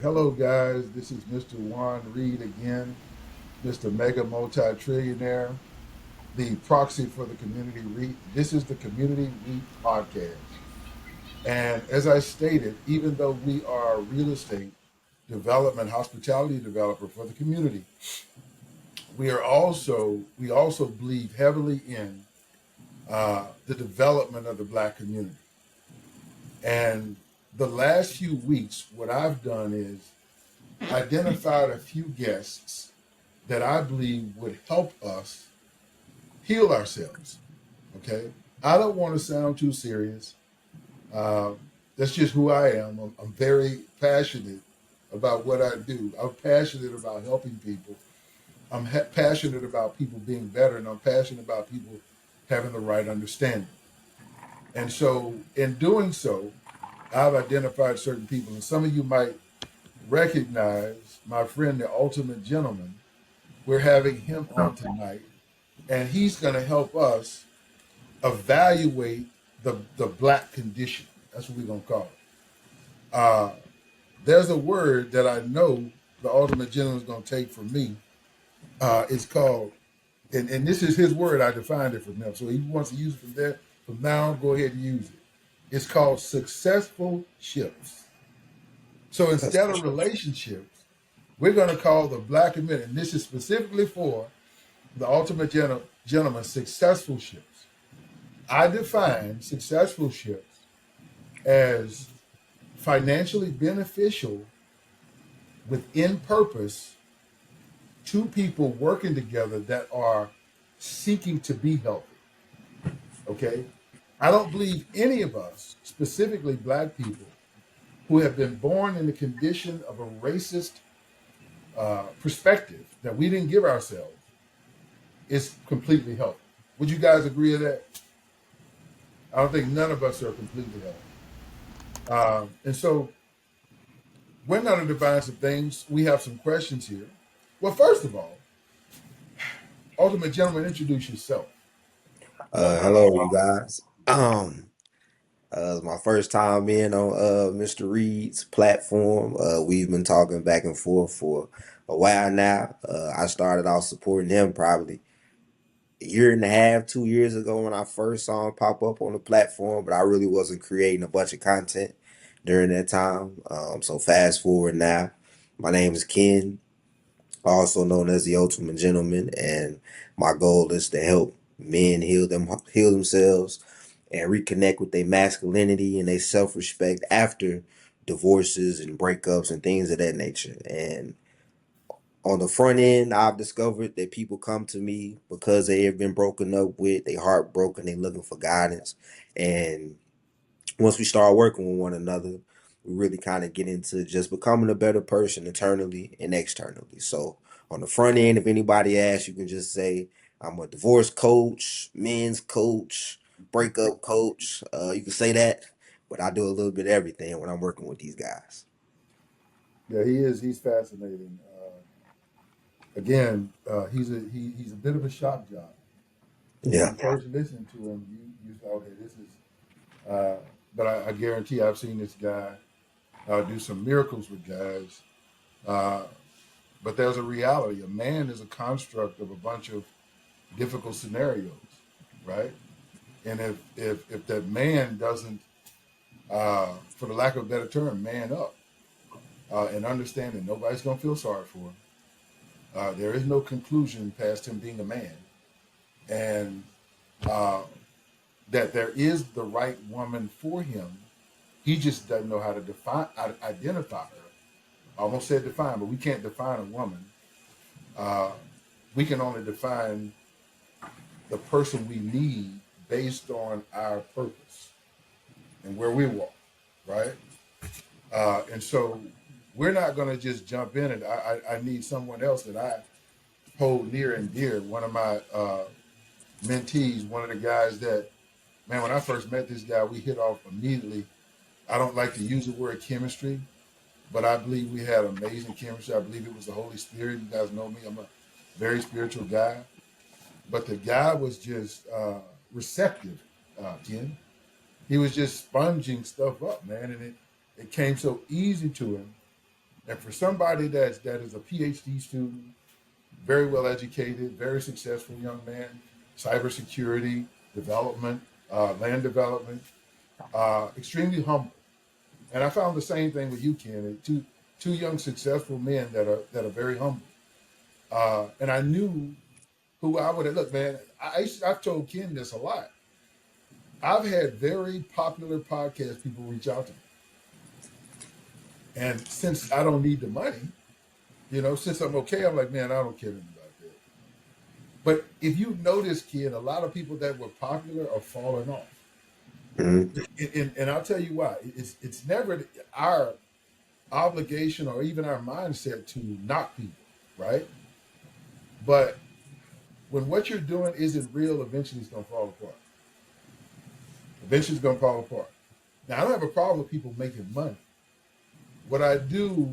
Hello, guys. This is Mr. Juan Reed again, Mr. Mega Multi-Trillionaire, the proxy for the Community REIT. This is the Community REIT podcast. And as I stated, even though we are a real estate development, hospitality developer for the community, we also believe heavily in the development of the Black community. And the last few weeks, what I've done is identified a few guests that I believe would help us heal ourselves. Okay. I don't want to sound too serious. Uh, that's just who I am. I'm very passionate about what I do. I'm passionate about helping people. Passionate about people being better, and I'm passionate about people having the right understanding. And so, in doing so, I've identified certain people, and some of you might recognize my friend, the ultimate gentleman. We're having him on tonight, and he's going to help us evaluate the Black condition. That's what we're going to call it. There's a word that I know the ultimate gentleman is going to take from me. It's called, and this is his word. I defined it from him. So he wants to use it from there. From now on, go ahead and use it. It's called successful ships. So instead of relationships, we're going to call the Black community, and this is specifically for the ultimate gentleman, successful ships. I define successful ships as financially beneficial within purpose, two people working together that are seeking to be healthy. Okay? I don't believe any of us, specifically Black people, who have been born in the condition of a racist perspective that we didn't give ourselves, is completely healthy. Would you guys agree with that? I don't think none of us are completely healthy. And so we're going to define some things. We have some questions here. Well, first of all, ultimate gentleman, introduce yourself. Hello, you guys. It's my first time in on Mr. Reed's platform. We've been talking back and forth for a while now. I started off supporting him probably a year and a half, 2 years ago when I first saw him pop up on the platform, but I really wasn't creating a bunch of content during that time. So fast forward now, my name is Ken, also known as the Ultimate Gentleman, and my goal is to help men heal themselves and reconnect with their masculinity and their self-respect after divorces and breakups and things of that nature. And on the front end, I've discovered that people come to me because they have been broken up with, they heartbroken, they looking for guidance. And once we start working with one another, we really kind of get into just becoming a better person internally and externally. So on the front end, if anybody asks, you can just say, I'm a divorce coach, men's coach, breakup coach. You can say that, but I do a little bit of everything when I'm working with these guys. Yeah, he is. He's fascinating. Again, he's a bit of a shock job. When Yeah. you first listen to him, you say, okay, this is. Uh, but I guarantee I've seen this guy do some miracles with guys. Uh, but there's a reality. A man is a construct of a bunch of difficult scenarios, right? And if that man doesn't, for the lack of a better term, man up and understand that nobody's gonna feel sorry for him. There is no conclusion past him being a man, and uh, that there is the right woman for him. He just doesn't know how to identify her. I almost said define, but we can't define a woman. Uh, we can only define the person we need based on our purpose and where we walk, right? And so we're not going to just jump in it. I need someone else that I hold near and dear. One of my mentees, one of the guys that, man, when I first met this guy, we hit off immediately. I don't like to use the word chemistry, but I believe we had amazing chemistry. I believe it was the Holy Spirit. You guys know me. I'm a very spiritual guy. But the guy was just receptive, Ken. He was just sponging stuff up, man. And it came so easy to him. And for somebody that is a PhD student, very well educated, very successful young man, cybersecurity, development, land development, extremely humble. And I found the same thing with you, Ken. Two young successful men that are very humble. And I knew who I would have. Look, man, I've told Ken this a lot. I've had very popular podcast people reach out to me, and since I don't need the money, since I'm okay, I'm like, man, I don't care anything about that. But if you notice, Ken, a lot of people that were popular are falling off. Mm-hmm. And I'll tell you why. It's never our obligation or even our mindset to knock people, right? But when what you're doing isn't real, eventually it's going to fall apart. Eventually it's going to fall apart. Now, I don't have a problem with people making money. What I do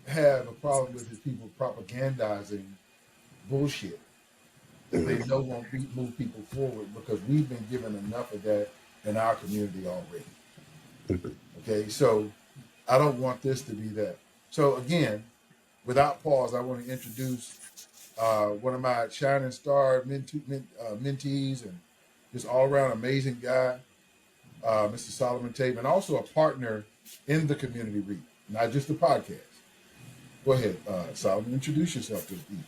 have a problem with is people propagandizing bullshit that they know won't move people forward because we've been given enough of that in our community already. Okay, so I don't want this to be that. So again, without pause, I want to introduce one of my shining star mentees and just all around amazing guy, Mr. Solomon Tate, and also a partner in the Community REIT, not just the podcast. Go ahead, Solomon, introduce yourself to the people.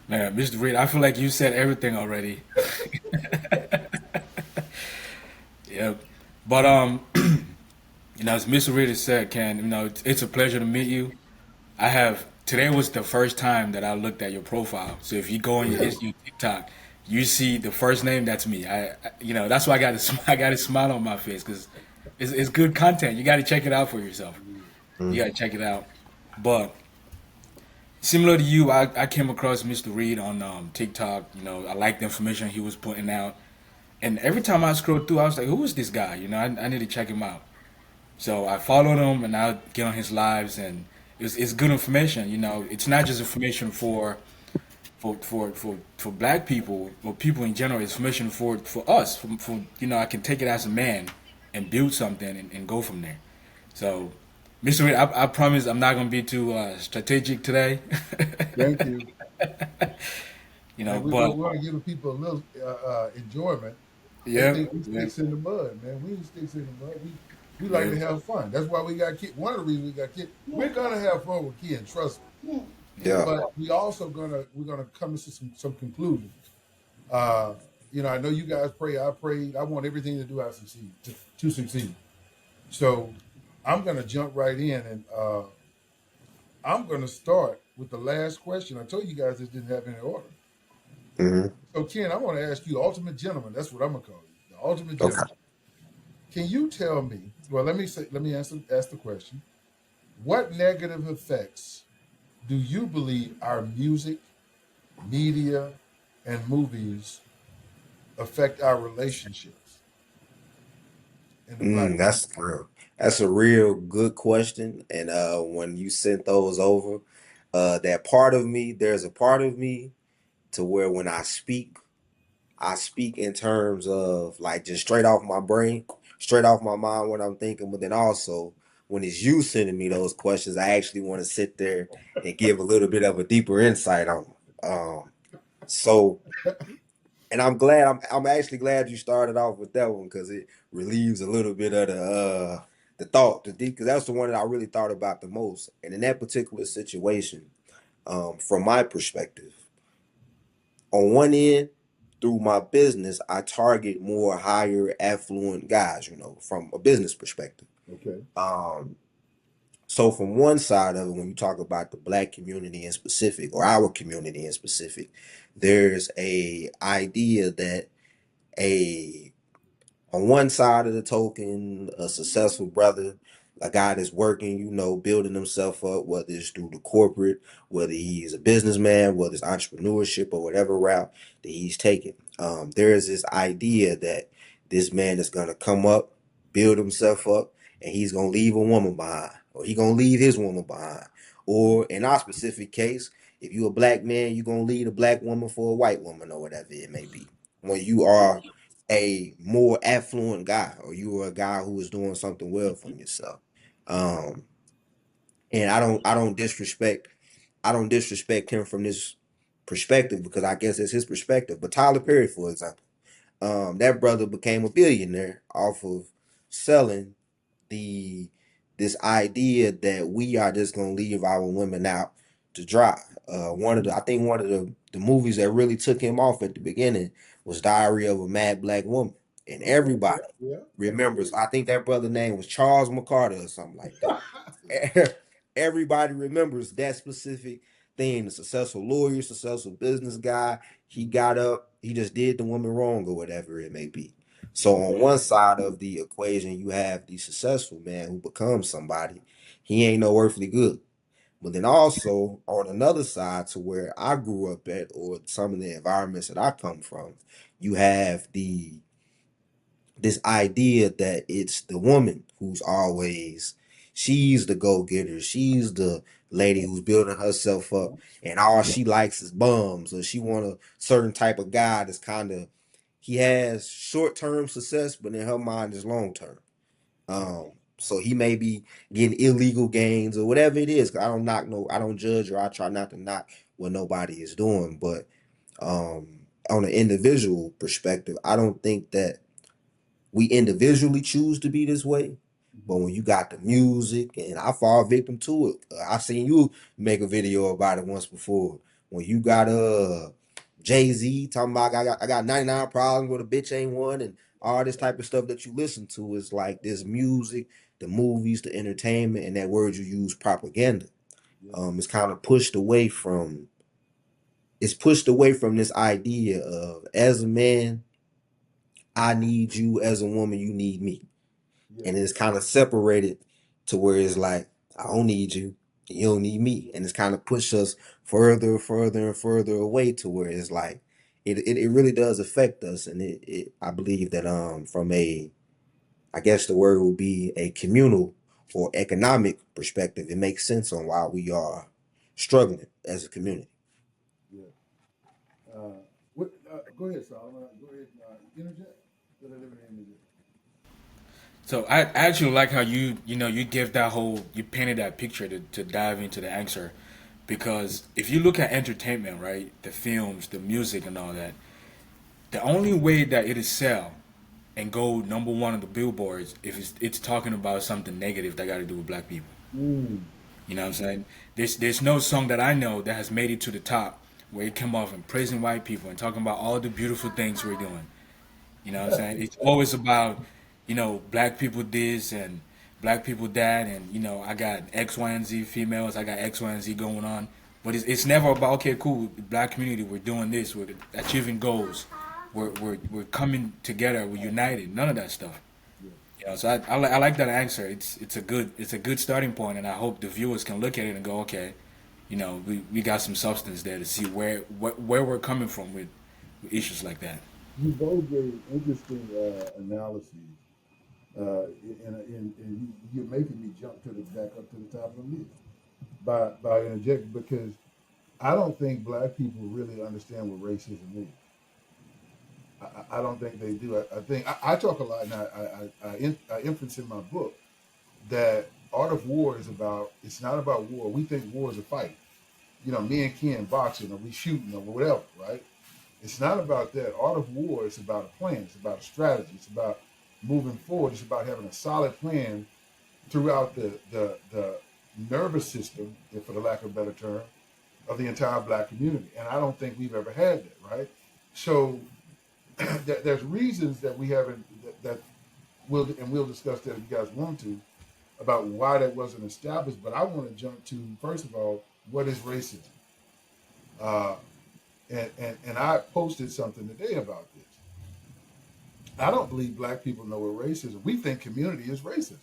Man, Mr. Reed, I feel like you said everything already. Yep. But as Mr. Reed has said, Ken, it's a pleasure to meet you. I have today was the first time that I looked at your profile. So if you go on your TikTok, you see the first name. That's me. That's why I got I got a smile on my face because it's good content. You got to check it out for yourself. You got to check it out. But similar to you, I came across Mr. Reed on TikTok. I liked the information he was putting out, and every time I scrolled through, I was like, "Who is this guy?" I need to check him out. So I followed him, and I get on his lives, and it's good information. It's not just information for black people or people in general. It's information for us. I can take it as a man and build something and go from there. So, Mr. Reed, I promise I'm not gonna be too strategic today. Thank you. And we But want to give people a little enjoyment. They yeah, think we yeah, sticks in the mud, man. We ain't sticks in the mud. We like yeah, to have fun. That's why we got kids. One of the reasons we got kids. We're gonna have fun with kids, trust me. Yeah. But we're gonna come to some conclusions. Uh, I know you guys pray. I prayed. I want everything to do I succeed to succeed. So I'm gonna jump right in, and I'm gonna start with the last question. I told you guys this didn't have any order. Mm-hmm. So Ken, I want to ask you, ultimate gentleman. That's what I'm gonna call you, the ultimate Okay. gentleman. Can you tell me? Well, let me ask the question. What negative effects do you believe our music, media, and movies affect our relationships in the black community? That's real. That's a real good question. And when you sent those over, there's a part of me to where when I speak in terms of like just straight off my brain, straight off my mind what I'm thinking, but then also when it's you sending me those questions, I actually want to sit there and give a little bit of a deeper insight on 'em. So and I'm actually glad you started off with that one because it relieves a little bit of the thought, the deep, because that's the one that I really thought about the most. And in that particular situation, from my perspective, on one end, through my business, I target more higher affluent guys, from a business perspective. Okay. Um, so from one side of it, when you talk about the black community in specific, or our community in specific, there's a idea that a on one side of the token, a successful brother, a guy that's working, building himself up, whether it's through the corporate, whether he's a businessman, whether it's entrepreneurship or whatever route that he's taking. There is this idea that this man is going to come up, build himself up, and he's going to leave a woman behind, or he's going to leave his woman behind. Or in our specific case, if you're a black man, you're going to leave a black woman for a white woman or whatever it may be. When you are a more affluent guy or you are a guy who is doing something well for yourself. Um, And I don't disrespect him from this perspective because I guess it's his perspective. But Tyler Perry, for example, that brother became a billionaire off of selling the this idea that we are just gonna leave our women out to dry. One of the I think one of the movies that really took him off at the beginning was Diary of a Mad Black Woman, and Okay. everybody Yeah. remembers. I think that brother name was Charles McCarter or something like that. Everybody remembers that specific thing. The successful lawyer, successful business guy. He got up, he just did the woman wrong or whatever it may be. So on one side of the equation, you have the successful man who becomes somebody. He ain't no earthly good. But then also on another side to where I grew up at or some of the environments that I come from, you have the this idea that it's the woman who's always she's the go-getter, she's the lady who's building herself up, and all she likes is bums, or she want a certain type of guy that's kind of he has short-term success but in her mind is long-term. So he may be getting illegal gains or whatever it is. 'Cause I don't knock no, I don't judge or I try not to knock what nobody is doing, but on an individual perspective, I don't think that we individually choose to be this way. But when you got the music, and I fall victim to it, I seen you make a video about it once before. When you got Jay-Z talking about I got 99 problems with a bitch ain't one, and all this type of stuff that you listen to is like this music, the movies, the entertainment, and that word you use propaganda. Yeah. It's kind of pushed away from it's pushed away from this idea of as a man, I need you, as a woman, you need me, Yeah. and it's kind of separated to where it's like I don't need you, you don't need me, and it's kind of pushed us further, further, and further away to where it's like it really does affect us, and it I believe that from a I guess the word would be a communal or economic perspective, it makes sense on why we are struggling as a community. Yeah. What? Go ahead, Solomon. Go ahead. Interject. Let everybody interject. So I actually like how you give that whole you painted that picture to dive into the answer, because if you look at entertainment, right, the films, the music, and all that, the only way that it is sell and go number one on the billboards if it's talking about something negative that got to do with black people. Mm. You know what I'm saying? There's no song that I know that has made it to the top where it came off and praising white people and talking about all the beautiful things we're doing. You know what I'm saying? It's always about, black people this and black people that, and I got X, Y, and Z females, I got X, Y, and Z going on. But it's never about okay, cool, black community, we're doing this, we're achieving goals, we're coming together, we're united. None of that stuff. Yeah. So I like that answer. It's a good starting point, and I hope the viewers can look at it and go, okay, we got some substance there to see where we're coming from with issues like that. You both gave interesting analyses, and you're making me jump to the back up to the top of the list by interjecting because I don't think black people really understand what racism is. I don't think they do. I think I talk a lot, and I inference in my book that Art of War is about. It's not about war. We think war is a fight. Me and Ken boxing, or we shooting, or whatever, right? It's not about that. Art of War is about a plan. It's about a strategy. It's about moving forward. It's about having a solid plan throughout the nervous system, for the lack of a better term, of the entire black community. And I don't think we've ever had that, right? So there's reasons that we haven't that we'll discuss that if you guys want to about why that wasn't established. But I want to jump to first of all, what is racism? Uh, and I posted something today about this. I don't believe black people know what racism. We think community is racist.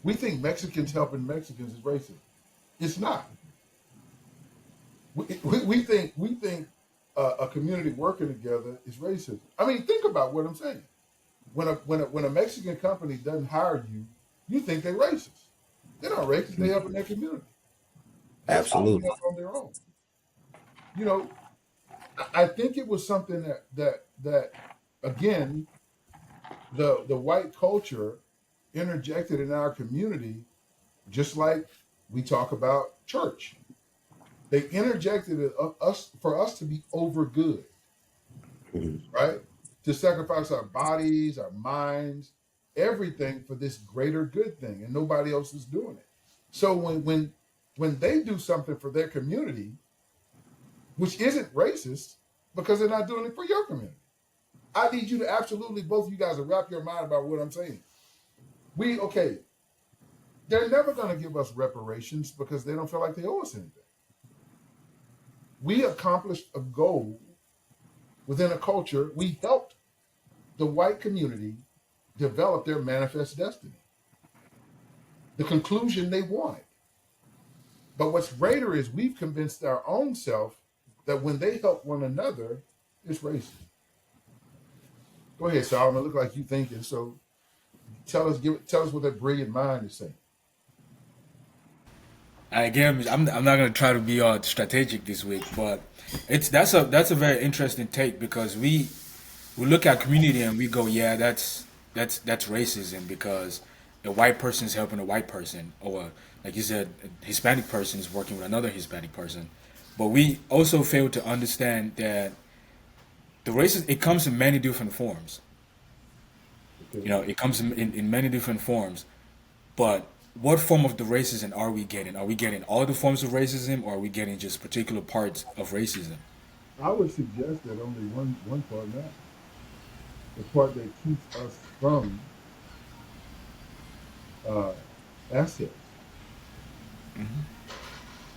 We think Mexicans helping Mexicans is racist. It's not. We think a community working together is racism. I mean, think about what I'm saying. When a Mexican company doesn't hire you, you think they're racist. They're not racist. They helping their community. They're popping Absolutely. up on their own. You know, I think it was something that again the white culture interjected in our community just like we talk about church. They interjected us for us to be over good, Mhm. right? To sacrifice our bodies, our minds, everything for this greater good thing, and nobody else is doing it. So when they do something for their community, which isn't racist, because they're not doing it for your community. I need you to absolutely, both of you guys, to wrap your mind about what I'm saying. Okay, they're never going to give us reparations because they don't feel like they owe us anything. We accomplished a goal within a culture. We helped the white community develop their manifest destiny, the conclusion they wanted. But what's greater is we've convinced our own self that when they help one another, it's racist. Go ahead, Solomon. Look like you thinking. So tell us what that brilliant mind is saying. Again, I'm not gonna try to be strategic this week, but that's a very interesting take because we look at community and we go, yeah, that's racism because a white person is helping a white person, or like you said, a Hispanic person is working with another Hispanic person. But we also fail to understand that the racism it comes in many different forms. Okay. You know, it comes in many different forms. But what form of the racism are we getting? Are we getting all the forms of racism, or are we getting just particular parts of racism? I would suggest that only one part matters. The part that keeps us from uh, assets.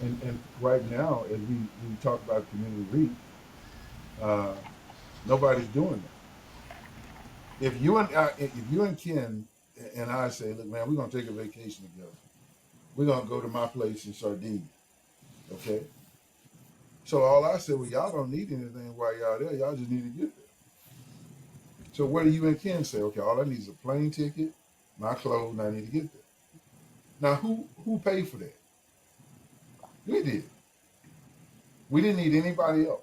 And right now, as we talk about community REITs, nobody's doing that. If you and Ken and I say, look, man, we're gonna take a vacation together. We're gonna go to my place in Sardinia. Okay. So all I said, well, y'all don't need anything while y'all there. Y'all just need to get there. So what do you and Ken say? Okay, all I need is a plane ticket, my clothes, and I need to get there. Now, who paid for that? We did. We didn't need anybody else.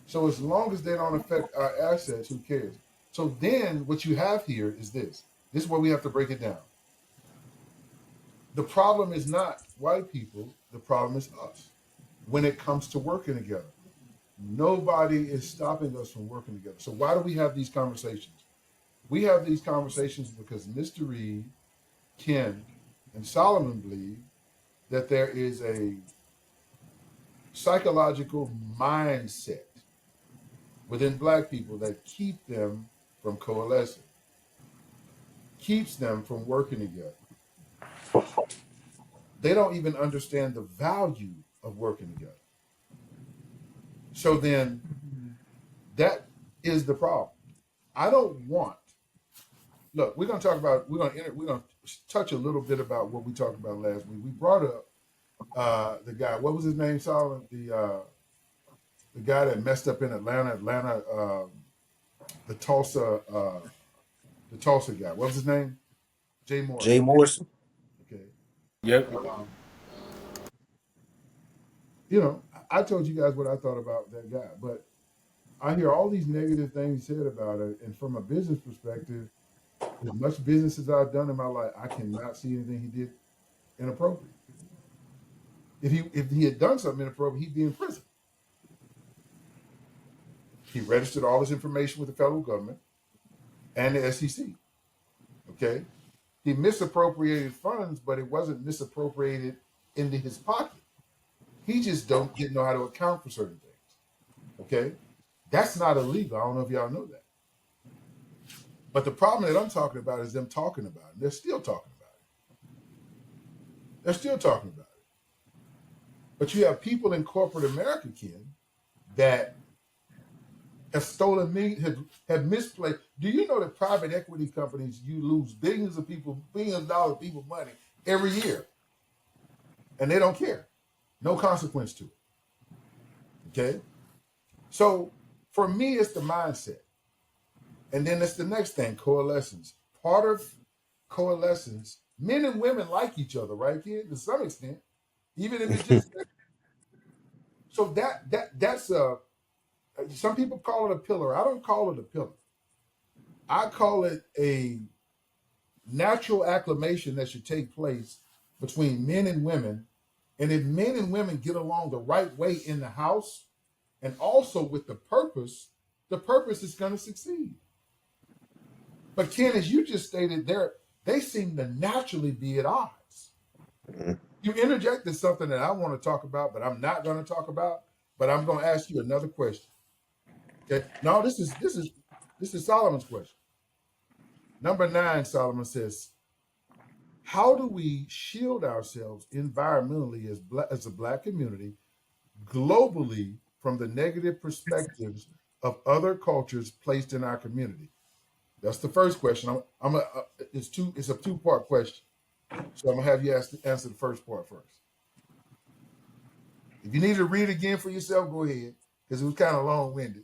So as long as they don't affect our assets, who cares? So then what you have here is this. This is where we have to break it down. The problem is not white people, the problem is us when it comes to working together. Nobody is stopping us from working together. So why do we have these conversations? We have these conversations because Mr. Reed, Ken, and Solomon believe that there is a psychological mindset within black people that keep them from coalescing, keeps them from working together. They don't even understand the value of working together. So then that is the problem. I don't want. Look, we're going to talk about. We're going to touch a little bit about what we talked about last week. We brought up the guy. What was his name? Solomon. The guy that messed up in Atlanta. The Tulsa. The Tulsa guy. What was his name? Jay Jay Morrison. Morrison. Okay. Yep. Um, you know, I told you guys what I thought about that guy, but I hear all these negative things said about it, and from a business perspective, as much business as I've done in my life, I cannot see anything he did inappropriate. If he had done something inappropriate, he'd be in prison. He registered all his information with the federal government and the SEC. Okay, he misappropriated funds, but it wasn't misappropriated into his pocket. He just didn't know how to account for certain things. Okay, that's not illegal. I don't know if y'all know that. But the problem that I'm talking about is them talking about it. They're still talking about it. They're still talking about it. But you have people in corporate America, Ken, that have stolen me, have misplaced. Do you know that private equity companies, you lose billions of dollars of people money every year, and they don't care. No consequence to it. Okay? So for me, it's the mindset. And then it's the next thing, coalescence. Part of coalescence, men and women like each other, right, kid? To some extent. Even if it's just so that's a some people call it a pillar. I don't call it a pillar. I call it a natural acclimation that should take place between men and women. And if men and women get along the right way in the house and also with the purpose is going to succeed. But Ken, as you just stated, they seem to naturally be at odds. Mhm. You interjected something that I want to talk about, but I'm not going to talk about. But I'm going to ask you another question. Okay. No, this is Solomon's question. Number 9, Solomon says, how do we shield ourselves environmentally as a black community globally from the negative perspectives of other cultures placed in our community? That's the first question. It's a two-part question. So I'm gonna have you answer the first part first. If you need to read again for yourself, go ahead, because it was kind of long-winded.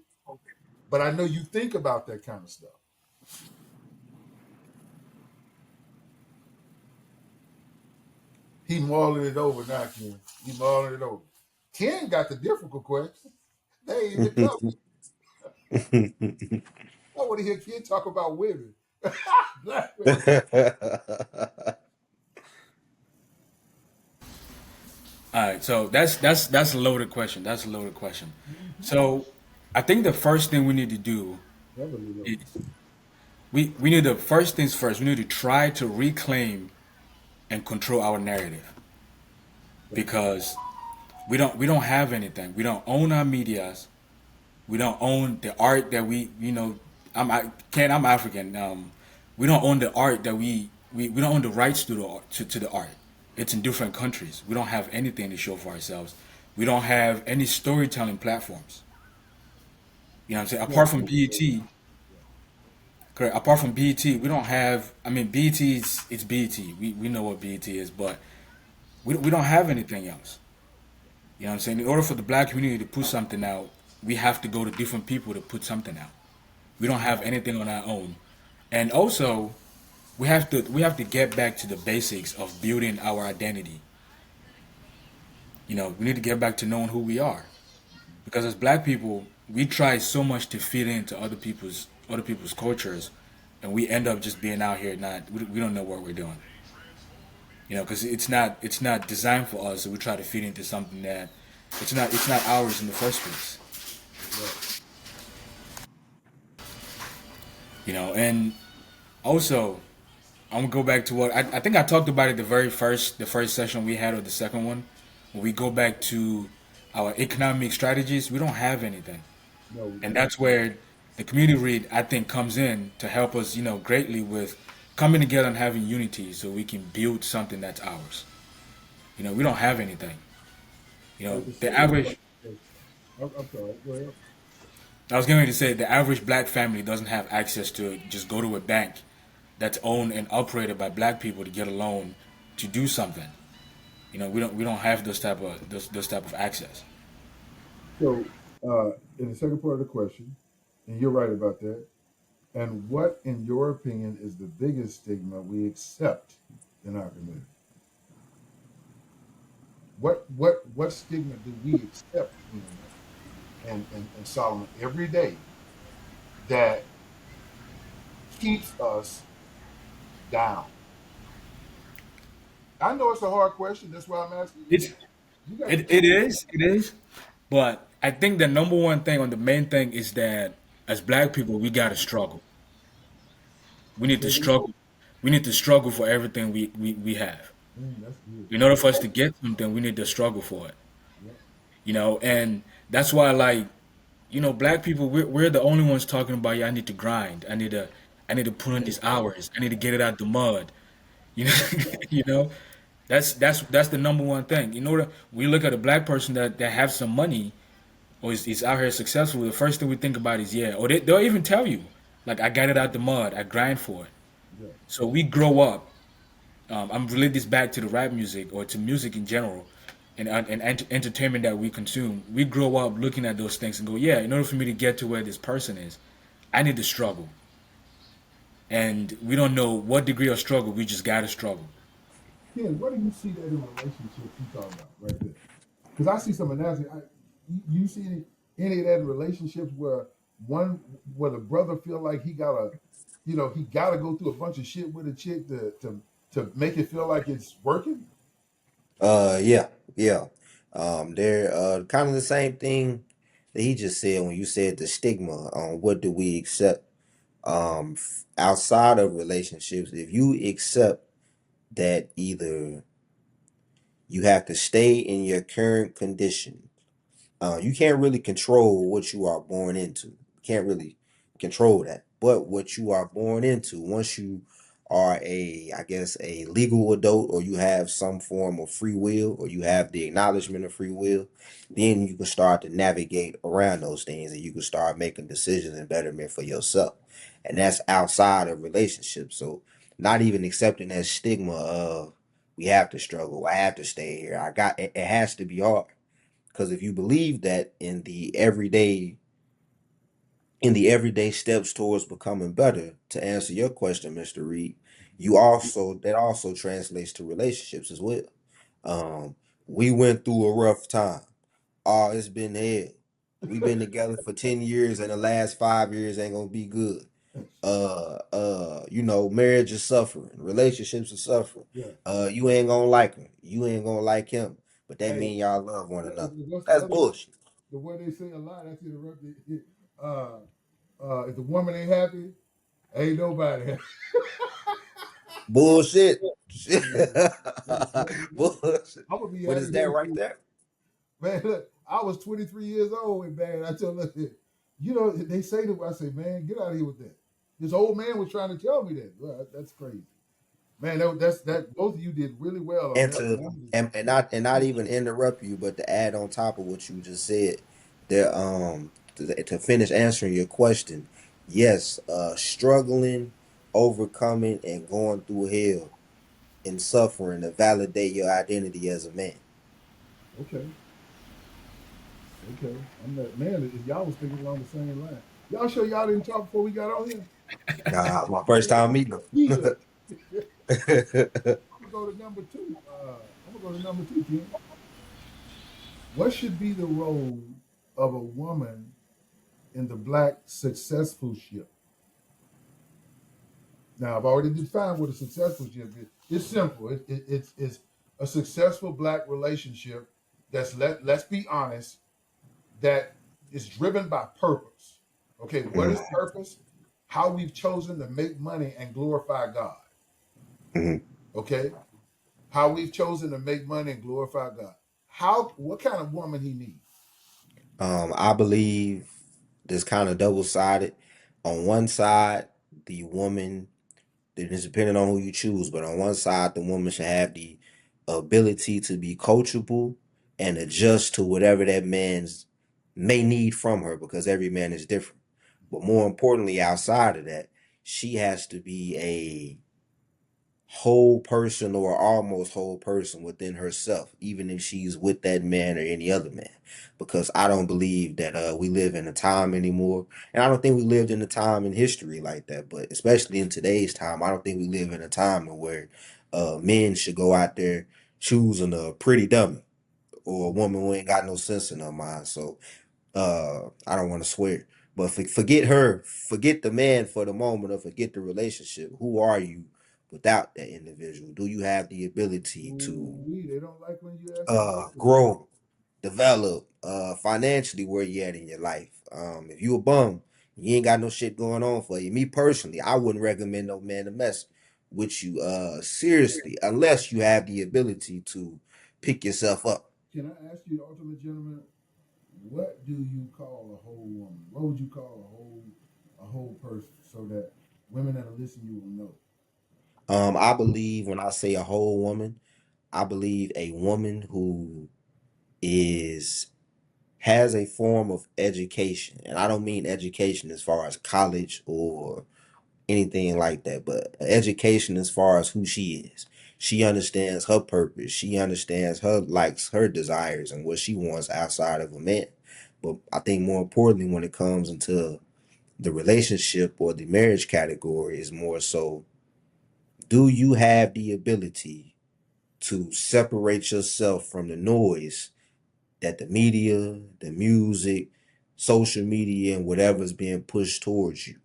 But I know you think about that kind of stuff. He mulling it over now, Ken. He mulling it over. Ken got the difficult question. They ain't even come. I want to hear Ken talk about women. Black women. All right, so that's a loaded question. That's a loaded question. Mhm. So I think the first thing we need to do Heavily loaded. is we need to first things first. We need to try to reclaim and control our narrative Okay. because we don't have anything. We don't own our medias. We don't own the art that I'm African. We don't own the art that we don't own the rights to the art. It's in different countries. We don't have anything to show for ourselves. We don't have any storytelling platforms. You know what I'm saying? Yeah, Apart from true. BET, Yeah. correct. Apart from BET, we don't have. I mean, BET is it's BET. We know what BET is, but we don't have anything else. You know what I'm saying? In order for the black community to put something out, we have to go to different people to put something out. We don't have anything on our own, and also we have to get back to the basics of building our identity. We need to get back to knowing who we are because as black people, we try so much to fit into other people's cultures, and we end up just being out here not we don't know what we're doing. Because it's not designed for us, so we try to fit into something that it's not ours in the first place. Right. And also I'm gonna go back to what I think I talked about it the first session we had or the second one. When we go back to our economic strategies, we don't have anything, No, we and don't. that's where the community read I think comes in to help us, greatly with coming together and having unity, so we can build something that's ours. We don't have anything. The The second part. average. I'm sorry. Go ahead. I was going to say the average black family doesn't have access to just go to a bank that's owned and operated by black people to get a loan to do something. We don't have those type of access. So, in the second part of the question, and you're right about that. And what, in your opinion, is the biggest stigma we accept in our community? What stigma do we accept and Solomon every day that keeps us down? I know it's a hard question. That's why I'm asking you. It's You got the it truth. is, but I think the number one thing on the main thing is that as black people we gotta struggle. We need Say to again? struggle. We need to struggle for everything we have. That's good. In order for us to get something, we need to struggle for it. Yep. And that's why, like, black people, we're the only ones talking about, yeah, I need to grind. I need to put in these hours. I need to get it out the mud. You know, you know, that's the number one thing. We look at a black person that have some money or is out here successful. The first thing we think about is, yeah, or they'll even tell you, like, I got it out the mud. I grind for it. Yeah. So we grow up. I'm relating this back to the rap music or to music in general, and entertainment that we consume. We grow up looking at those things and go, yeah, in order for me to get to where this person is, I need to struggle. And we don't know what degree of struggle. We just gotta struggle. Ken, what do you see that in relationships you talking about right there? Because I see some analysis. You see any of that in relationships one where the brother feel like he gotta go through a bunch of shit with a chick to make it feel like it's working? Yeah, yeah. They're kind of the same thing that he just said when you said the stigma on what do we accept outside of relationships. If you accept that either you have to stay in your current condition. You can't really control what you are born into. You can't really control that. But what you are born into, once you are I guess, a legal adult, or you have some form of free will, or you have the acknowledgement of free will, then you can start to navigate around those things and you can start making decisions and betterment for yourself. And that's outside of relationships. So not even accepting that stigma of we have to struggle, I have to stay here. It has to be hard because if you believe that in the everyday steps towards becoming better, to answer your question, Mr. Reed, you also that also translates to relationships as well. Um, we went through a rough time. Oh, it's been hell. We've been together for 10 years and the last 5 years ain't gonna be good. Marriage is suffering, relationships are suffering. Yeah. You ain't gonna like him, you ain't gonna like him, but that Hey, mean y'all love one another. what's the That's other one? bullshit. The one they say a lot. That's interrupted. Uh, if the woman ain't happy, ain't nobody happy. Bullshit. Man, look, Bullshit. I'm gonna be But happy is that here right too. there? Man, look, I was 23 years old, and man, I tell look, you know, they say to I say, man, get out of here with that. This old man was trying to tell me that. Well, that's crazy, man. That's that. Both of you did really well on And that to one. and not even interrupt you, but to add on top of what you just said, there to finish answering your question, yes, struggling, overcoming, and going through hell and suffering to validate your identity as a man. Okay, okay. I'm not man. Y'all was thinking along the same line. Y'all sure y'all didn't talk before we got on here? Nah, my first time meeting Yeah. him. I'm gonna go to number two. I'm gonna go to number two, Ken. What should be the role of a woman in the black successful ship? Now, I've already defined what a successful ship is. It's simple. It's a successful black relationship that's let's be honest, that is driven by purpose. Okay, what is Mhm, purpose? How we've chosen to make money and glorify God. mhm. Okay, how we've chosen to make money and glorify God. How what kind of woman he needs? I believe this kind of double sided. On one side, the woman, it is depending on who you choose, but on one side, the woman should have the ability to be coachable and adjust to whatever that man's may need from her because every man is different. But more importantly, outside of that, she has to be a whole person or almost whole person within herself, even if she's with that man or any other man. Because I don't believe that we live in a time anymore, and I don't think we lived in a time in history like that. But especially in today's time, I don't think we live in a time where men should go out there choosing a pretty dummy or a woman who ain't got no sense in her mind. So I don't want to swear, but forget her, forget the man for the moment, or forget the relationship. Who are you without that individual? Do you have the ability to Ooh, they don't like when you ask them those questions. grow, develop, financially, where you at in your life? If you a bum, you ain't got no shit going on for you. Me personally, I wouldn't recommend no man to mess with you seriously unless you have the ability to pick yourself up. Can I ask you, the ultimate gentleman, what do you call a whole woman? What would you call a whole person so that women that are listening you will know? I believe when I say a whole woman, I believe a woman who is has a form of education, and I don't mean education as far as college or anything like that, but education as far as who she is. She understands her purpose. She understands her likes, her desires, and what she wants outside of a man. But I think more importantly, when it comes into the relationship or the marriage category, is more so: do you have the ability to separate yourself from the noise that the media, the music, social media, and whatever's being pushed towards you?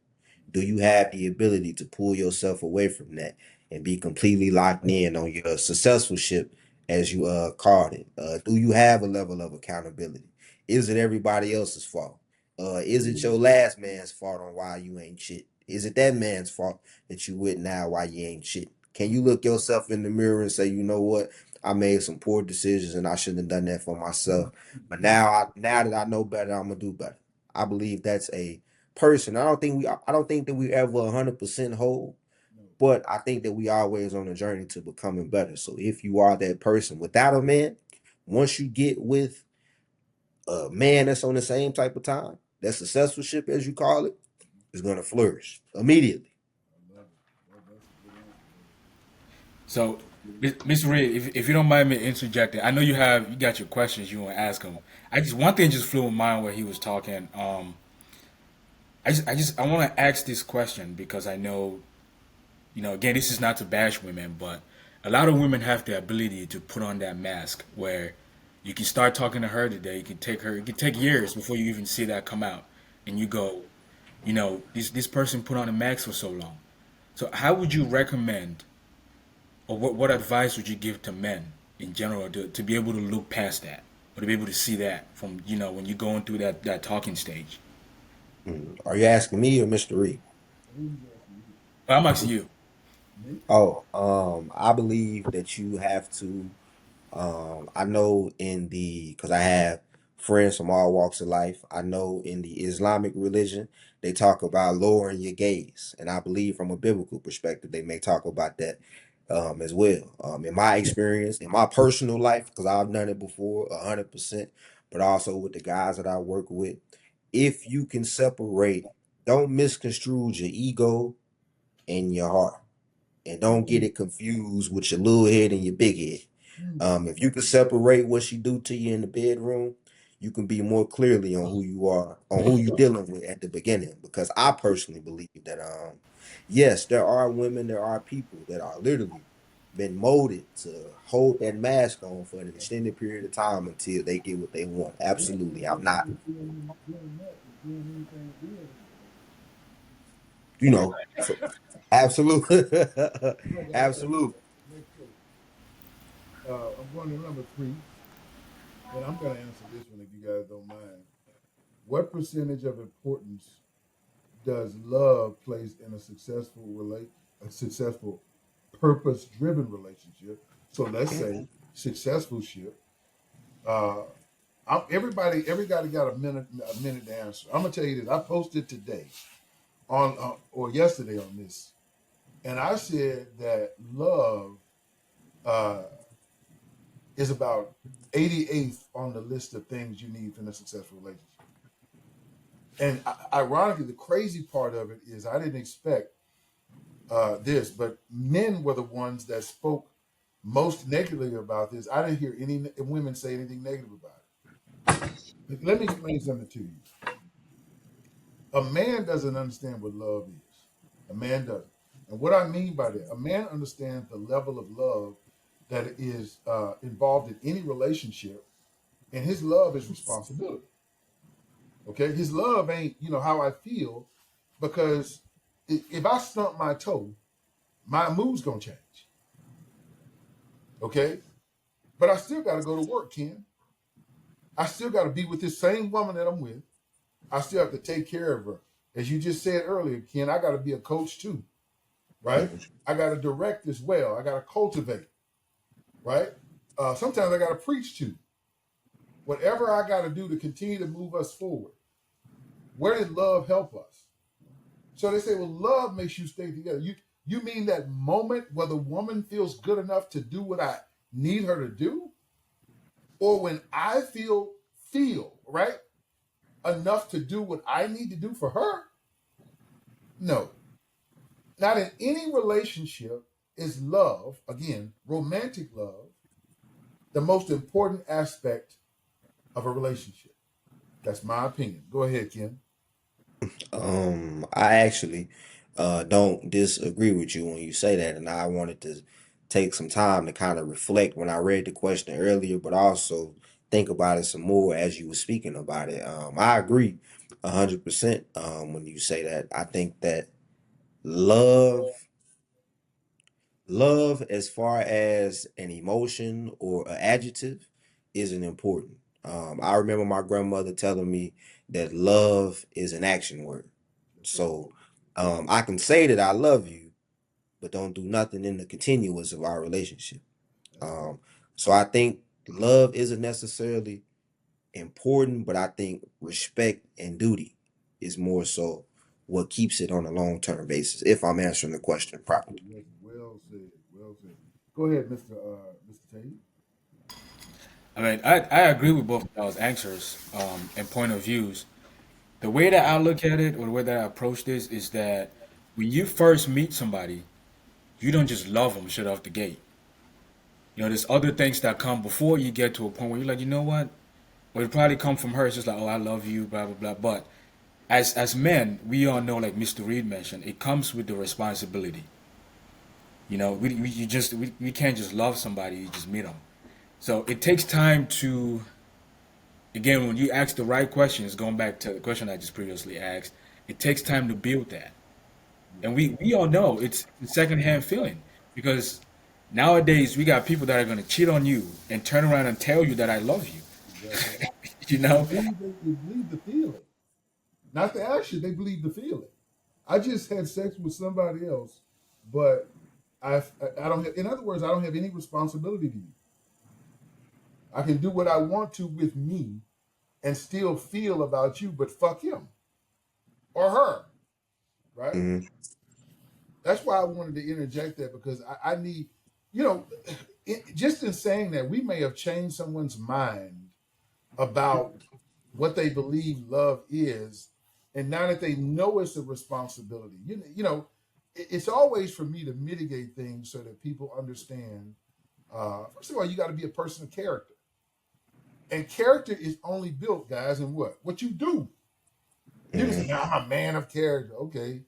Do you have the ability to pull yourself away from that and be completely locked in on your successful ship as you called it. Do you have a level of accountability? Is it everybody else's fault? Is it your last man's fault on why you ain't shit? Is it that man's fault that you with now why you ain't shit? Can you look yourself in the mirror and say, you know what? I made some poor decisions and I shouldn't have done that for myself. But now that I know better, I'm gonna do better. I believe that's a person. I don't think that we ever 100% whole, No. but I think that we always on a journey to becoming better. So if you are that person without a man, once you get with a man that's on the same type of time, that successful ship as you call it, is gonna flourish immediately. I love it. That's a good answer, So, Mr. Reed, if you don't mind me interjecting, I know you got your questions you want to ask him. I just one thing just flew in my mind where he was talking. I want to ask this question because I know, again, this is not to bash women, but a lot of women have the ability to put on that mask where you can start talking to her today. It can take years before you even see that come out, and you go, this person put on a mask for so long. So, how would you recommend, or what advice would you give to men in general to be able to look past that, or to be able to see that from when you're going through that talking stage? Are you asking me or Mr. Reed? brother. Who's asking you? I'm asking you. Me? Oh, I believe that you have to. I know because I have friends from all walks of life. I know in the Islamic religion, they talk about lowering your gaze. And I believe from a biblical perspective, they may talk about that as well. In my experience, in my personal life, because I've done it before 100%, but also with the guys that I work with, if you can separate, don't misconstrue your ego and your heart. And don't get it confused with your little head and your big head. Mm. If you can separate what she do to you in the bedroom, you can be more clearly on who you are, on who you dealing with at the beginning. Because I personally believe that yes, there are women, there are people that are literally been molded to hold that mask on for an extended period of time until they get what they want. Yeah, Absolutely. I'm not, doing that is doing anything good. you know, so absolutely. Look, Absolutely. next question. I'm going to number three, and I'm going to answer this one if you guys don't mind. What percentage of importance does love place in a successful, purpose-driven relationship? So let's say successful ship. Uh, everybody got a minute to answer. I'm gonna tell you this. I posted today on or yesterday on this, and I said that love uh, is about 88th on the list of things you need in a successful relationship. And ironically, the crazy part of it is I didn't expect this, but men were the ones that spoke most negatively about this. I didn't hear any women say anything negative about it. Let me explain something to you. A man doesn't understand what love is. A man doesn't. And what I mean by that, a man understands the level of love that is involved in any relationship, and his love is responsibility. Okay, his love ain't how I feel, because if I stump my toe, my mood's gonna change. Okay, but I still got to go to work, Ken. I still got to be with this same woman that I'm with. I still have to take care of her. As you just said earlier, Ken, I got to be a coach too, right? I got to direct as well. I got to cultivate, right? Sometimes I got to preach too. Whatever I got to do to continue to move us forward. Where did love help us? So they say, well, love makes you stay together. You mean that moment where the woman feels good enough to do what I need her to do? Or when I feel right enough to do what I need to do for her? No. Not in any relationship is love, again, romantic love, the most important aspect of a relationship. That's my opinion. Go ahead, Ken. I actually don't disagree with you when you say that, and I wanted to take some time to kind of reflect when I read the question earlier, but also think about it some more as you were speaking about it. I agree 100% when you say that. I think that love love, as far as an emotion or an adjective, isn't important. I remember my grandmother telling me that love is an action word. Yes, sir. So I can say that I love you, but don't do nothing in the continuance of our relationship. That's good. Um, so I think love isn't necessarily important, but I think respect and duty is more so what keeps it on a long term basis, if I'm answering the question properly. Yes, well said. Well said. Go ahead, Mr. Tate. I mean, I agree with both of those answers and point of views. The way that I look at it, or the way that I approach this, is that when you first meet somebody, you don't just love them straight off the gate. You know, there's other things that come before you get to a point where you're like, you know what? Well, it probably come from her. It's just like, oh, I love you, blah blah blah. But as men, we all know, like Mr. Reed mentioned, it comes with the responsibility. You know, we can't just love somebody. You just meet them. So it takes time to, again, when you ask the right questions, going back to the question I just previously asked, it takes time to build that. Yeah, And we all know it's a secondhand feeling because nowadays we got people that are going to cheat on you and turn around and tell you that I love you. exactly. You They know? believe they believe the feeling, not the action. They believe the feeling. I just had sex with somebody else, but I don't have. In other words, I don't have any responsibility to you. I can do what I want to with me and still feel about you, but fuck him or her, right? Hmm. That's why I wanted to interject that because I need, you know, just in saying that, we may have changed someone's mind about what they believe love is, and now that they know it's a responsibility, it's always for me to mitigate things so that people understand. First of all, you got to be a person of character, and character is only built, guys, in what you do. You can say, Hmm. "Now I'm a man of character," okay,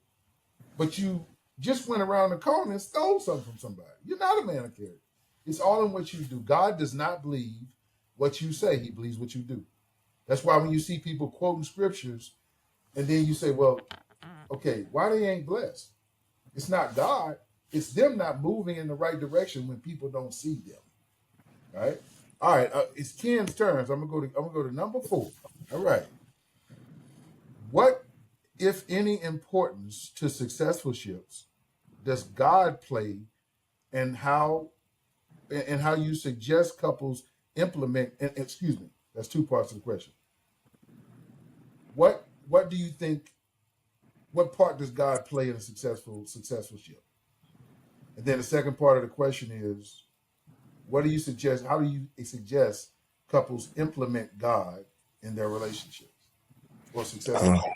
but you just went around the corner and stole something from somebody. You're not a man of character. It's all in what you do. God does not believe what you say; He believes what you do. That's why when you see people quoting scriptures, and then you say, "Well, okay, why they ain't blessed?" It's not God. It's them not moving in the right direction when people don't see them. Right? All right. It's Ken's turns. I'm gonna go to number 4. All right. What, if any, importance to successful ships does God play, and how you suggest couples implement? And excuse me, that's two parts of the question. What do you think? What part does God play in a successful ship? And then the second part of the question is, what do you suggest? How do you suggest couples implement God in their relationships or successful Uh, ship?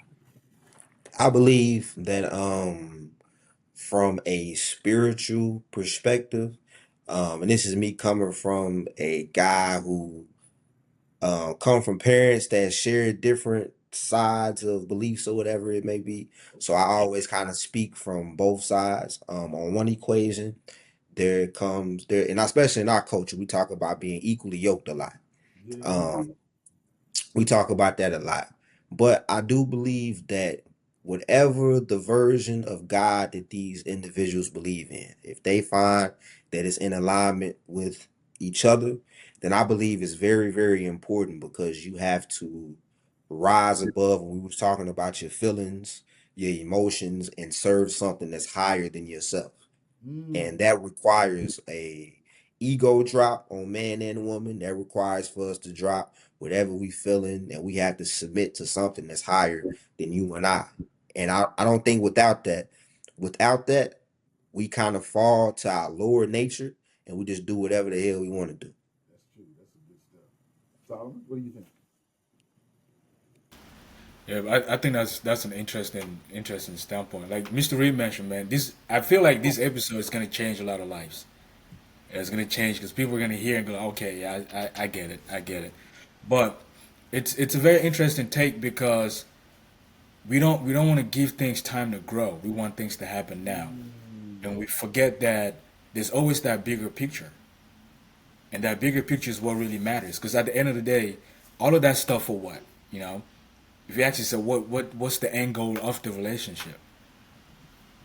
I believe that from a spiritual perspective, and this is me coming from a guy who come from parents that share different sides of beliefs or whatever it may be. So I always kind of speak from both sides. On one equation, there comes there, and especially in our culture, we talk about being equally yoked a lot. Yeah. Um, we talk about that a lot. But I do believe that whatever the version of God that these individuals believe in, if they find that it's in alignment with each other, then I believe it's very, very important because you have to rise above when we was talking about your feelings, your emotions, and serve something that's higher than yourself, Mm, and that requires a ego drop on man and woman. That requires for us to drop whatever we feeling, and we have to submit to something that's higher than you and I. And I don't think without that, we kind of fall to our lower nature and we just do whatever the hell we want to do. that's true. That's a good stuff. Solomon, what do you think? Yeah, I think that's an interesting standpoint. Like Mr. Reed mentioned, man, this I feel like this episode is gonna change a lot of lives. It's gonna change because people are gonna hear and go, okay, yeah, I get it, I get it. But it's a very interesting take because we don't want to give things time to grow. We want things to happen now, Mm, and we forget that there's always that bigger picture, and that bigger picture is what really matters. Because at the end of the day, all of that stuff for what, you know? If you actually say what's the end goal of the relationship,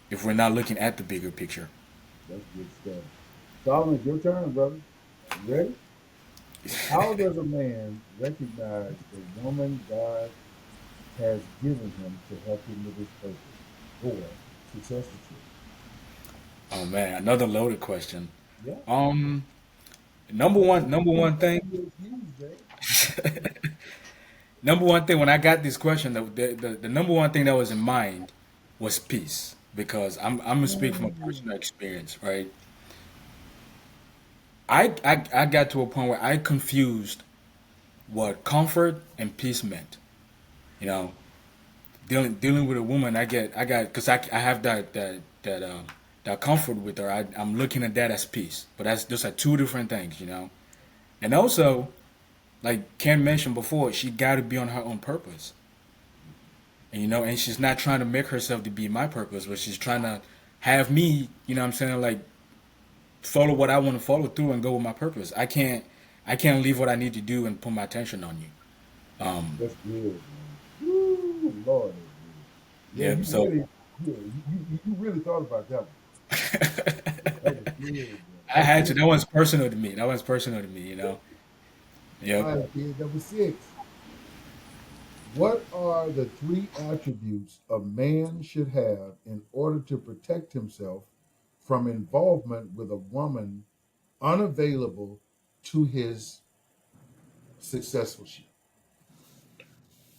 if we're not looking at the bigger picture, That's good stuff. Solomon, it's your turn, brother. You ready? How does a man recognize the woman God has given him to help him with his purpose or success achieved? Oh man, another loaded question. Yeah. Um, This number is one thing, huge, Jay. number one thing when I got this question, the number one thing that was in mind was peace because I'm gonna speak from a Ooh, personal experience, right? I got to a point where I confused what comfort and peace meant. You know, dealing with a woman, I got because I have that comfort with her. I'm looking at that as peace, but that's those are two different things, you know. And also, like Ken mentioned before, she got to be on her own purpose, and you know, and she's not trying to make herself to be my purpose, but she's trying to have me, you know, what I'm saying like follow what I want to follow through and go with my purpose. I can't leave what I need to do and put my attention on you. that's good, man. Woo, Lord, that's good. Yeah, Yeah, you so really, yeah, you really thought about that one. That was good, bro. I That's had to. good. That one's personal to me. That one's personal to me. You know. All Yep. right, kid. Number six. What are the three attributes a man should have in order to protect himself from involvement with a woman unavailable to his successfulship?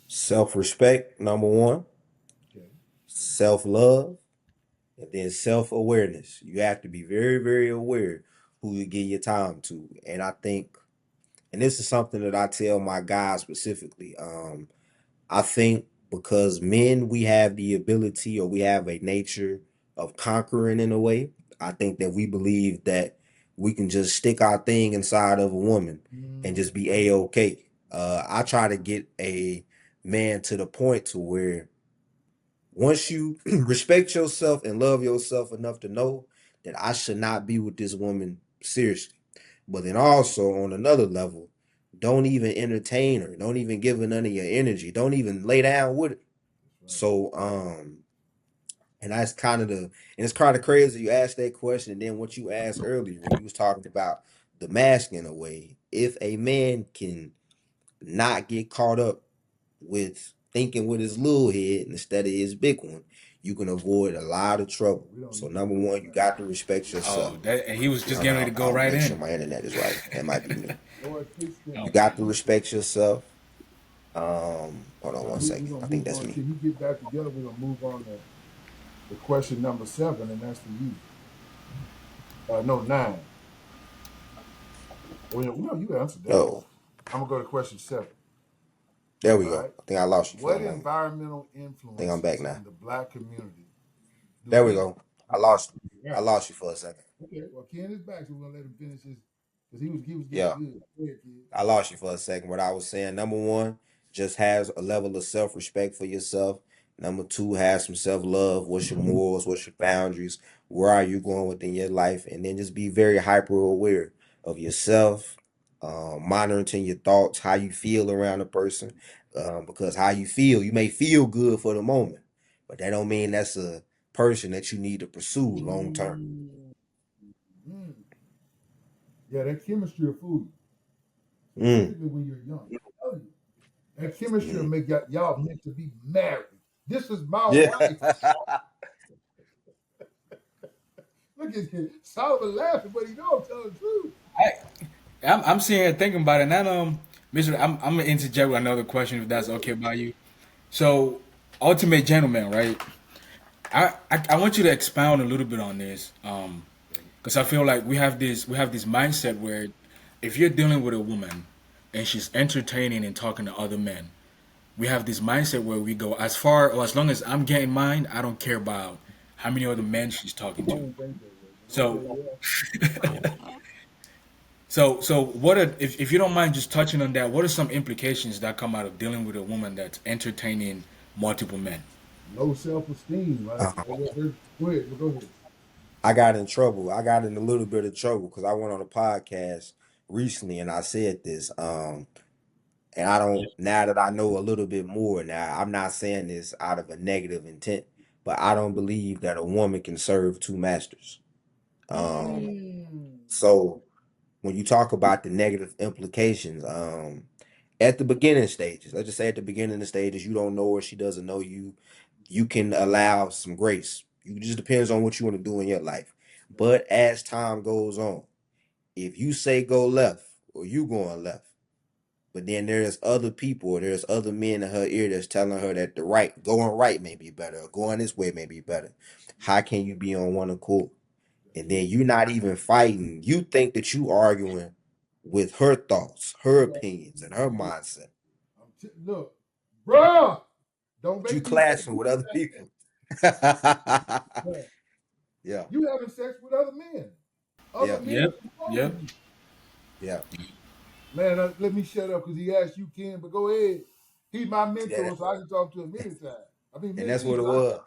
Self-respect, number one, Okay. self-love, and then self-awareness. You have to be very, very aware who you give your time to. And I think, and this is something that I tell my guys specifically. I think because men, we have the ability or we have a nature of conquering in a way. I think that we believe that we can just stick our thing inside of a woman and just be Mhm. a-okay. I try to get a man to the point to where once you respect yourself and love yourself enough to know that I should not be with this woman seriously. But then also on another level, don't even entertain her. Don't even give her none of your energy. Don't even lay down with her. That's right. So and that's kind of the and it's kind of crazy you asked that question and then what you asked earlier when you was talking about the mask in a way. If a man can not get caught up with thinking with his little head instead of his big one, you can avoid a lot of trouble. We don't So need to number hear one, all you that. got to respect yourself. Oh, that and he was just Hold getting ready on, to go I'll right make sure in. my internet is right. That might be me. Lord, fix that. Oh You got to Fix that. respect yourself. Hold on All right, one we're second. gonna I think move that's on me. till he get back together. We're gonna move on to the question number seven, and that's for you. No, nine. Oh, no, you answered that. Oh, I'm gonna go to question seven. there we All go. right. I think I lost you for a What moment. environmental I think I'm back influences now. in the black community do There we we? go. I lost you. I Right. lost you for a second. Okay. Well, Ken is back, so we're gonna let him finish his because he was getting Yeah. good. Go ahead, kid. I lost you for a second. What I was saying, number one, just has a level of self respect for yourself. Number two, have some self love. What's your morals? What's your boundaries? Where are you going within your life? And then just be very hyper aware of yourself, monitoring your thoughts, how you feel around a person. Because how you feel, you may feel good for the moment, but that don't mean that's a person that you need to pursue long term. Ooh. Mm. Yeah, that chemistry will fool you, Mm, specifically when you're young. I'm telling you, that chemistry will mm. make y'all meant to be married. This is my Yeah. wife. Look at him. Solomon laughing, but he know I'm telling the truth. I'm sitting here thinking about it. And Mister, I'm gonna interject with another question if that's okay by you. So, ultimate gentleman, right? I want you to expound a little bit on this, Okay. because I feel like we have this mindset where if you're dealing with a woman and she's entertaining and talking to other men, we have this mindset where we go as far or as long as I'm getting mine, I don't care about how many other men she's talking I to. didn't think that way, but So okay, yeah. so what are, if you don't mind just touching on that, what are some implications that come out of dealing with a woman that's entertaining multiple men? Low self-esteem. Right? Go ahead. Go ahead. I got in trouble. I got in a little bit of trouble because I went on a podcast recently and I said this. And I don't, now that I know a little bit more now, I'm not saying this out of a negative intent, but I don't believe that a woman can serve two masters. Um, Mm. so when you talk about the negative implications, at the beginning stages, let's just say at the beginning of the stages, you don't know her, she doesn't know you, you can allow some grace. It just depends on what you want to do in your life. But as time goes on, if you say go left or you going left, but then there's other people or there's other men in her ear that's telling her that the right going right may be better or going this way may be better. How can you be on one accord? And then you're not even fighting. You think that you arguing with her thoughts, her opinions, and her mindset. Look, bruh, don't You make me say clashing with other people. bruh, Yeah, you having sex with other men. Other yeah, men Yep. approaching Yep. you. yeah. Man, let me shut up because he asked you, Ken, but go ahead. He's my Yeah, mentor, so I can talk to him anytime. I mean, and that's what many it times. was.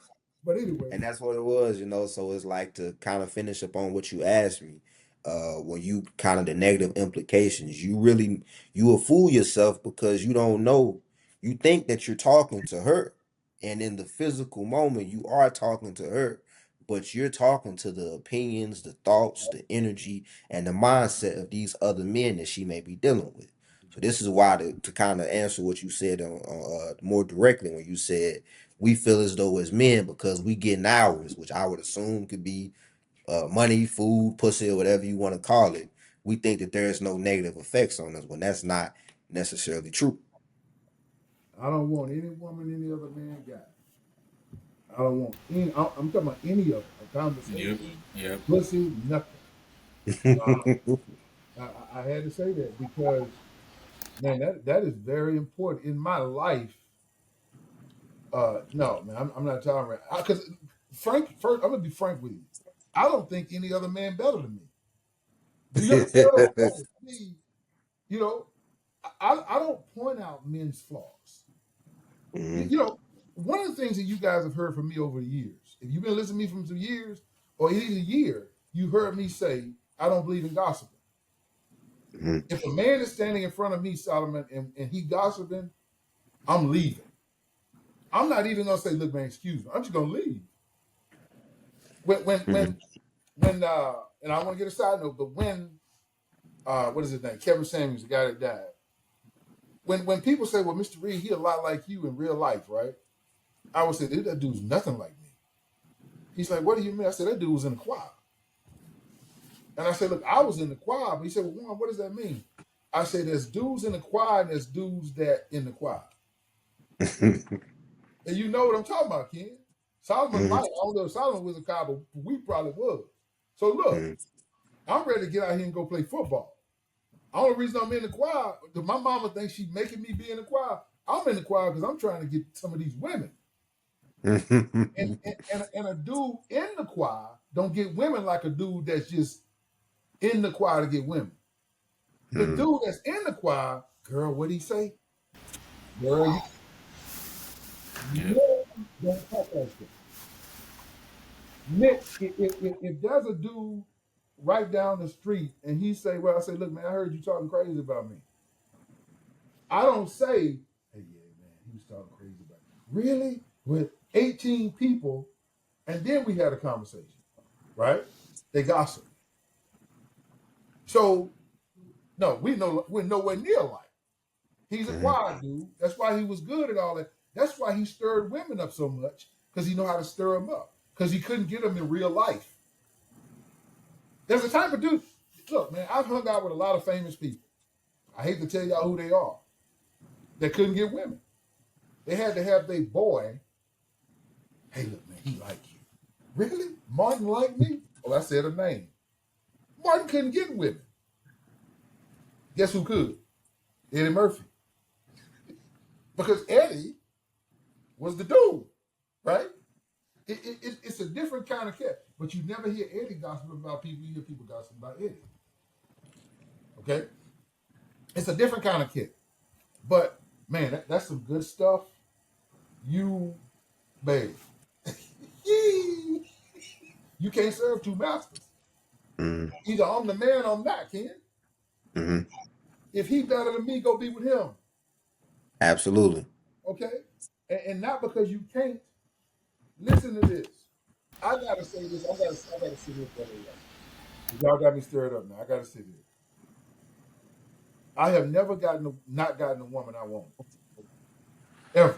But anyway, And that's what it was, So it's like to kind of finish up on what you asked me, when you kind of the negative implications. You will fool yourself because you don't know. You think that you're talking to her, and in the physical moment, you are talking to her, but you're talking to the opinions, the thoughts, the energy, and the mindset of these other men that she may be dealing with. So this is why to kind of answer what you said more directly when you said we feel as though as men because we getting ours, which I would assume could be money, food, pussy, or whatever you want to call it. We think that there is no negative effects on us when that's not necessarily true. I don't want any woman any other man got. I don't want any. I'm talking about any of them. A Yep. conversation, Yep. pussy, nothing. Uh, I had to say that because man, that is very important in my life. No, man, I'm not talking right because Frank. First, I'm gonna be frank with you. I don't think any other man better than me. Do you understand what I'm saying? You know, I don't point out men's flaws. Mhm, You know, one of the things that you guys have heard from me over the years, if you've been listening to me from some years or even a year, you heard me say I don't believe in gossiping. mhm, If a man is standing in front of me, Solomon, and he gossiping, I'm leaving. I'm not even gonna say, look, man, excuse me. I'm just gonna leave. When when mhm, when when and I want to get a side note, but when what is his name? Kevin Samuels, the guy that died. When people say, well, Mr. Reed, he a lot like you in real life, right? I would say, dude, that dude's nothing like me. He's like, what do you mean? I said, that dude was in the choir. And I said, look, I was in the choir. But he said, well, Juan, what does that mean? I said, there's dudes in the choir and there's dudes that in the choir. And you know what I'm talking about, Ken. Solomon mhm, might, I don't know if Solomon was a choir, but we probably was. So look, mhm, I'm ready to get out here and go play football. The only reason I'm in the choir, my mama thinks she's making me be in the choir. I'm in the choir because I'm trying to get some of these women. And, mhm, and a dude in the choir don't get women like a dude that's just in the choir to get women. The mhm, dude that's in the choir, girl, what'd he say? Girl, you Yep. know, don't talk like that. Nick, if there's a dude right down the street and he say, well, I say, look, man, I heard you talking crazy about me. I don't say, hey, yeah, man, he was talking crazy about me. Really? With 18 people, and then we had a conversation, right? They gossip. So, no, we're nowhere near alike. He's a mhm, quiet dude. That's why he was good at all that. That's why he stirred women up so much because he know how to stir them up because he couldn't get them in real life. There's a type of dude. Look, man, I've hung out with a lot of famous people. I hate to tell y'all who they are. That couldn't get women. They had to have their boy. Hey, look, man, he like you. Really? Martin liked me? Oh, I said a name. Martin couldn't get women. Guess who could? Eddie Murphy. Because Eddie was the dude, right? It's a different kind of cat. But you never hear Eddie gossip about people. You hear people gossip about Eddie. Okay? It's a different kind of cat. But, man, that's some good stuff. You, babe, you can't serve two masters. mhm, Either I'm the man or I'm not, Ken. mhm. If he better than me, go be with him. Absolutely. Okay? And not because you can't. Listen to this. I gotta say this. I gotta sit here for a while. Y'all got me stirred up now. I got to sit here. I have never not gotten a woman I want ever.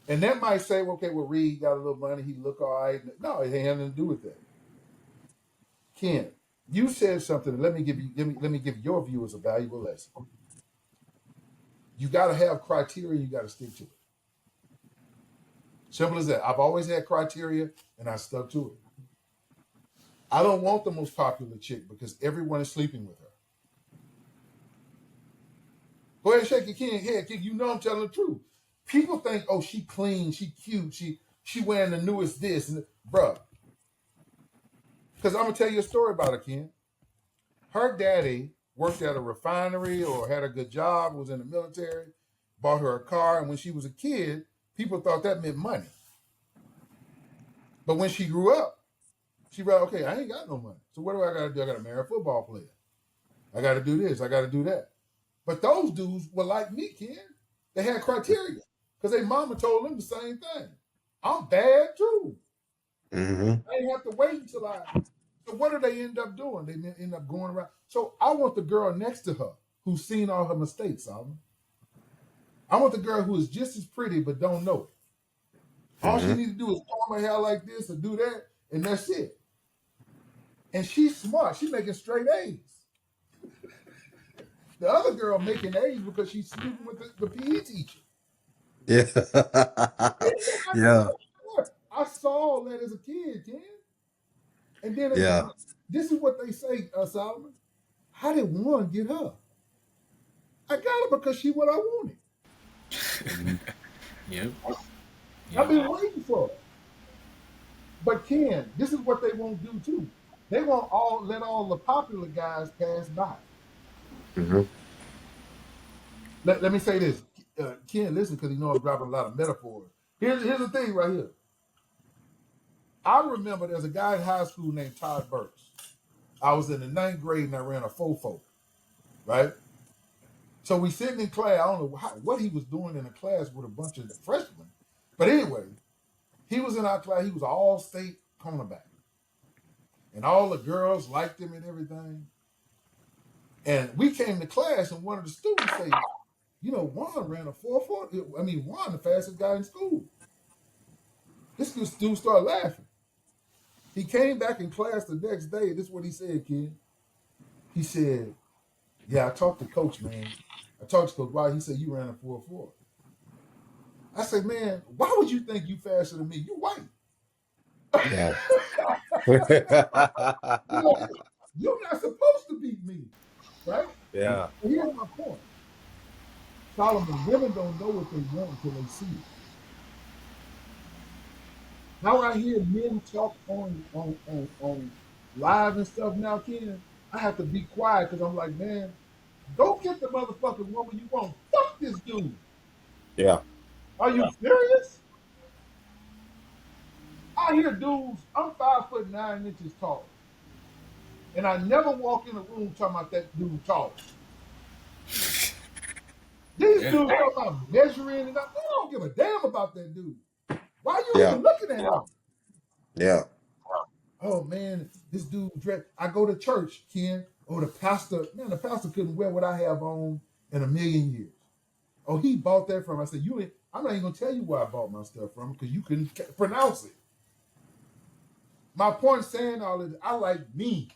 And that might say, okay, well, Reed got a little money. He look all right. No, it ain't nothing to do with that. Ken, you said something. Let me give your viewers a valuable lesson. You got to have criteria. You got to stick to it. Simple as that. I've always had criteria, and I stuck to it. I don't want the most popular chick because everyone is sleeping with her. Go ahead and shake your kid head, kid. You know I'm telling the truth. People think, oh, she clean, she cute, she wearing the newest this, and bruh. Because I'm gonna tell you a story about her, Ken. Her daddy worked at a refinery or had a good job, was in the military, bought her a car, and when she was a kid, people thought that meant money. But when she grew up, she realized, okay, I ain't got no money. So what do I gotta do? I gotta marry a football player. I gotta do this, I gotta do that. But those dudes were like me, Ken. They had criteria. Because their mama told them the same thing. I'm bad too. Mm-hmm. I didn't have to wait until I. So what do they end up doing? They end up going around. So I want the girl next to her who's seen all her mistakes, Alvin. I want the girl who is just as pretty but don't know it. All she Mm-hmm. needs to do is comb her hair like this or do that, and that's it. And she's smart. She's making straight A's. The other girl making A's because she's sleeping with the PE teacher. Yeah. I Yeah. I saw all that as a kid, Ken. And then Yeah. this is what they say, Solomon. How did one get her? I got her because she what I wanted. Mhm. Yep. I've Yep. been waiting for her. But Ken, this is what they won't do too. They won't all let all the popular guys pass by. Mhm. Let me say this, Ken. Listen, because you know I'm dropping a lot of metaphors. Here's the thing right here. I remember there's a guy in high school named Todd Burks. I was in the ninth grade and I ran a fofo, right? So we sitting in class. I don't know what he was doing in a class with a bunch of freshmen. But anyway, he was in our class. He was an all-state cornerback. And all the girls liked him and everything. And we came to class and one of the students said, you know, Juan ran a 4.4. I mean, Juan, the fastest guy in school. This dude started laughing. He came back in class the next day. This is what he said, kid. He said, yeah, I talked to coach, man. I talked to coach. Why? He said, you ran a 4.4. I said, man, why would you think you faster than me? You white. Yeah. You're not supposed to beat me, right? Yeah. And here's my point. Solomon, women don't know what they want until they see it. Now I hear men talk on live and stuff now, Ken, I have to be quiet because I'm like, man, go get the motherfucking woman you want. Fuck this dude. Yeah. Are you serious? I hear dudes, I'm 5'9" tall. And I never walk in a room talking about that dude tall. These Yeah. dudes talking about measuring and they don't give a damn about that dude. Why are you Yeah. even looking at him? Yeah. Oh man, this dude dress. I go to church, Ken. Oh, the pastor couldn't wear what I have on in a million years. Oh, he bought that from. I said, you ain't. I'm not even gonna tell you where I bought my stuff from because you couldn't pronounce it. My point saying all of this, I like me.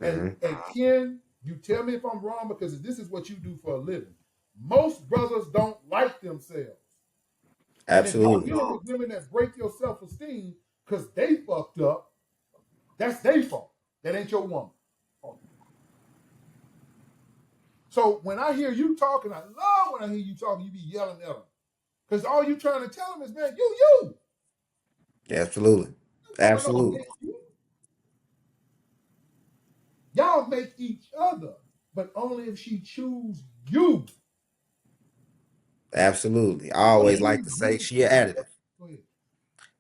Mhm. And Ken, you tell me if I'm wrong because this is what you do for a living. Most brothers don't like themselves. And if you're Absolutely. dealing with women that break your self-esteem because they fucked up, that's their fault. That ain't your woman. So when I hear you talking, I love when I hear you talking, you be yelling at them. Because all you trying to tell them is, man, you. Absolutely. This woman don't Absolutely. make you. Y'all make each other, but only if she choose you. Absolutely. I What always do like you to say do she for an additive. Go ahead.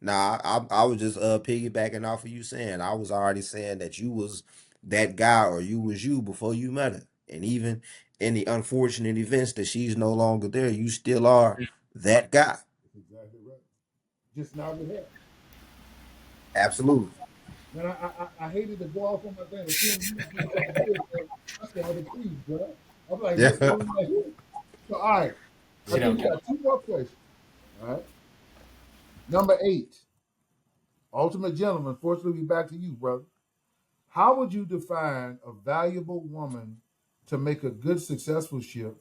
Nah, I was just piggybacking off of you saying. I was already saying that you was that guy or you was you before you met her. And even in the unfortunate events that she's no longer there, you still are that guy. That's exactly right. Just not with her. Absolutely. Man, I hated to go off on my thing, but Ken, you was doing something good, man. I started to freeze, bro. I'm like Yeah. listening in my head. So, all right, I Sit down, think we Cal. got two more questions. All right. Number 8, ultimate gentleman. Fortunately, we back to you, brother. How would you define a valuable woman to make a good, successful ship?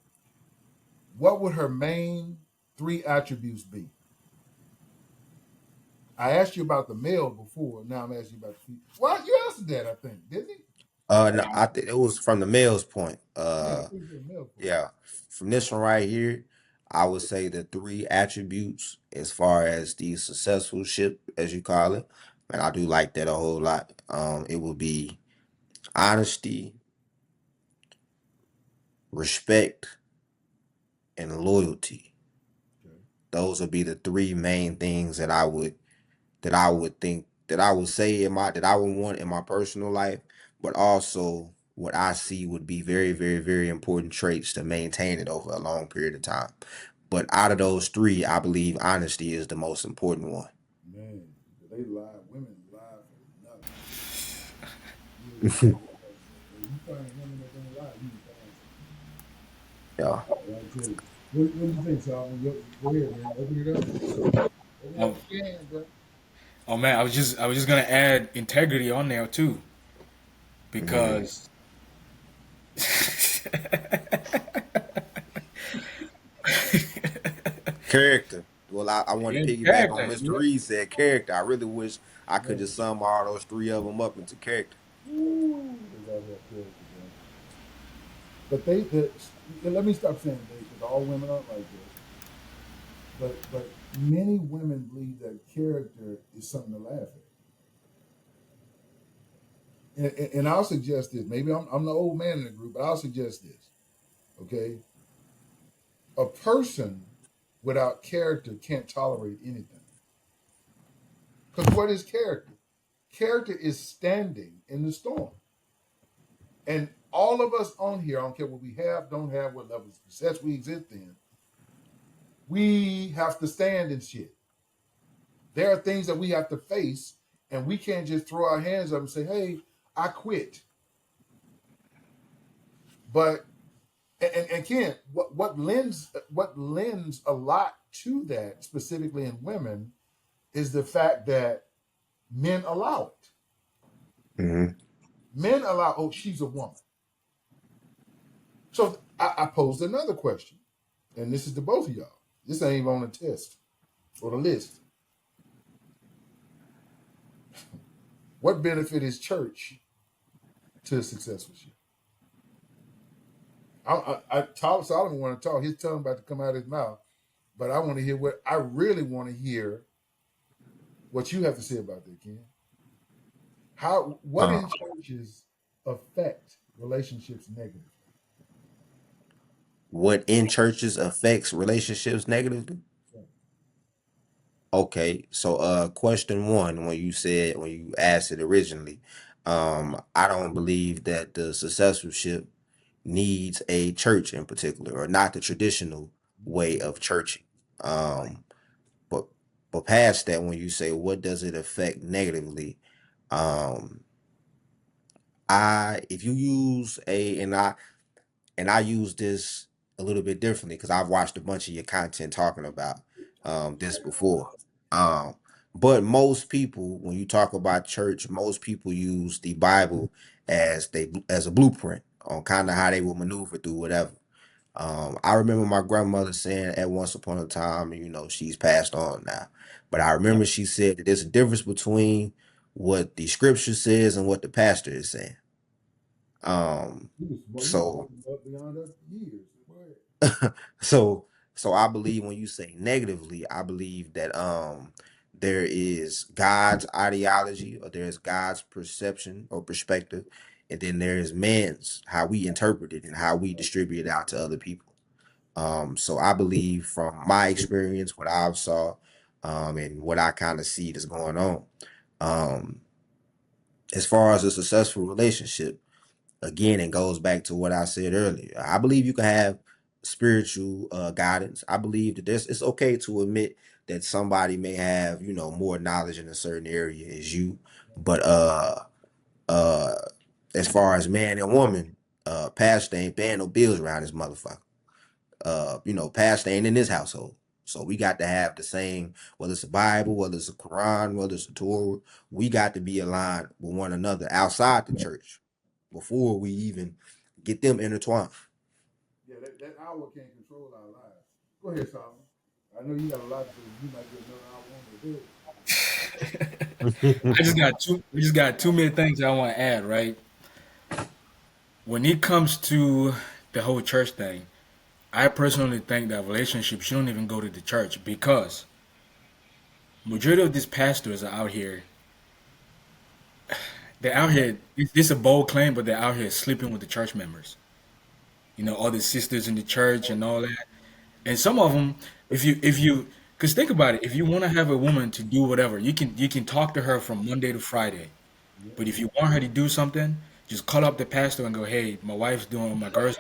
What would her main 3 attributes be? I asked you about the male before. Now I'm asking you about the female. Well, you answered that, I think, didn't he? No, I think it was from the male's point. Yeah, I think the male point. Yeah, from this one right here, I would say the 3 attributes as far as the successful ship, as you call it, and I do like that a whole lot. It would be honesty, respect, and loyalty. Okay. Those would be the 3 main things that I would think that I would say in my that I would want in my personal life, but also what I see would be very, very, very important traits to maintain it over a long period of time. But out of those 3, I believe honesty is the most important one. Man, they lie. Women lie for nothing. You hear what they say? If you find a woman that don't lie, you can find some. Yeah. But I tell you. What do you think, Solomon? Go ahead, man. Open it up. Open up Um, the can, bro. oh man, I was just gonna add integrity on there too Hmm. because Character. Well, I want yeah, to piggyback on character. Mr. Yeah. Reed said character. I really wish I could Man. just sum all those 3 of them up into character. Ooh, they gotta have character, bro. But let me stop saying they, because all women aren't like this. But many women believe that character is something to laugh at. And I'll suggest this. Maybe I'm the old man in the group, but I'll suggest this. Okay, a person without character can't tolerate anything. Because what is character? Character is standing in the storm. And all of us on here, I don't care what we have, don't have, what level of success we exist in, we have to stand in shit. There are things that we have to face, and we can't just throw our hands up and say, "Hey, I quit." But and Ken, what lends a lot to that, specifically in women, is the fact that men allow it. Hmm. Men allow, oh, she's a woman. So I posed another question, and this is to both of y'all. This ain't even on the test or the list. What benefit is church to a successful ship? Solomon want to talk. His tongue about to come out of his mouth, but I want to hear what I really want to hear. What you have to say about that, Ken? What Uh, in churches affect relationships negatively? what in churches affects relationships negatively? Right. Okay, so question one, when you asked it originally, I don't believe that the successorship needs a church in particular, or not the traditional way of churching. Um, but but past that, when you say what does it affect negatively, um, I if you use a and I use this a little bit differently because I've watched a bunch of your content talking about this before. Um, but most people, when you talk about church, most people use the Bible as a blueprint on kind of how they will maneuver through whatever. I remember my grandmother saying at once upon a time, and she's passed on now, but I remember she said that there's a difference between what the scripture says and what the pastor is saying. Um, You was so smoking up beyond us years. Go ahead. so so I believe when you say negatively, I believe that there is God's ideology, or there's God's perception or perspective, and then there is man's, how we interpret it and how we distribute it out to other people. So I believe from my experience, what I've saw, and what I kind of see that's going on, um, as far as a successful relationship, again, it goes back to what I said earlier. I believe you can have spiritual guidance. I believe that it's okay to admit that somebody may have, more knowledge in a certain area as you. But uh as far as man and woman, pastor ain't paying no bills around this motherfucker. Pastor ain't in this household. So we got to have the same, whether it's a Bible, whether it's a Quran, whether it's a Torah, we got to be aligned with one another outside the church before we even get them intertwined. Yeah, that hour can't control our lives. Go ahead, Solomon. I know you got a lot, so you might get another hour on to do it. I just got two. We just got two many things I want to add. Right, when it comes to the whole church thing, I personally think that relationships shouldn't even go to the church because majority of these pastors are out here. They're out here. This is a bold claim, but they're out here sleeping with the church members. All the sisters in the church and all that. And some of them, because think about it, if you want to have a woman to do whatever, you can talk to her from Monday to Friday. Yeah. But if you want her to do something, just call up the pastor and go, "Hey, my wife's doing my girl's.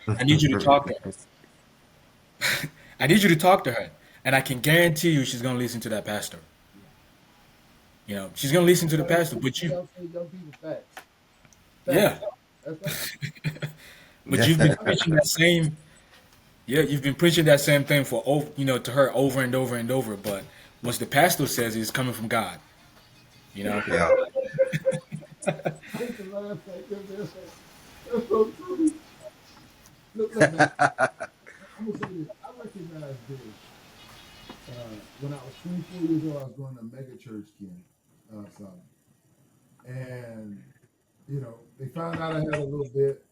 I need you to talk to her. I need you to talk to her, and I can guarantee you she's gonna listen to that pastor. Yeah. She's gonna listen to the Well, pastor. But y'all say young people facts. yeah, Facts. That's right. but you've been preaching that same. Yeah, you've been preaching that same thing for to her over and over and over. But once the pastor says it's coming from God, you know. Yeah. I used to laugh at them. That's so true. Look, man, I'm gonna say this. I recognized this when I was 24 years old. I was going to mega church, Ken, Solomon, and they found out I had a little bit.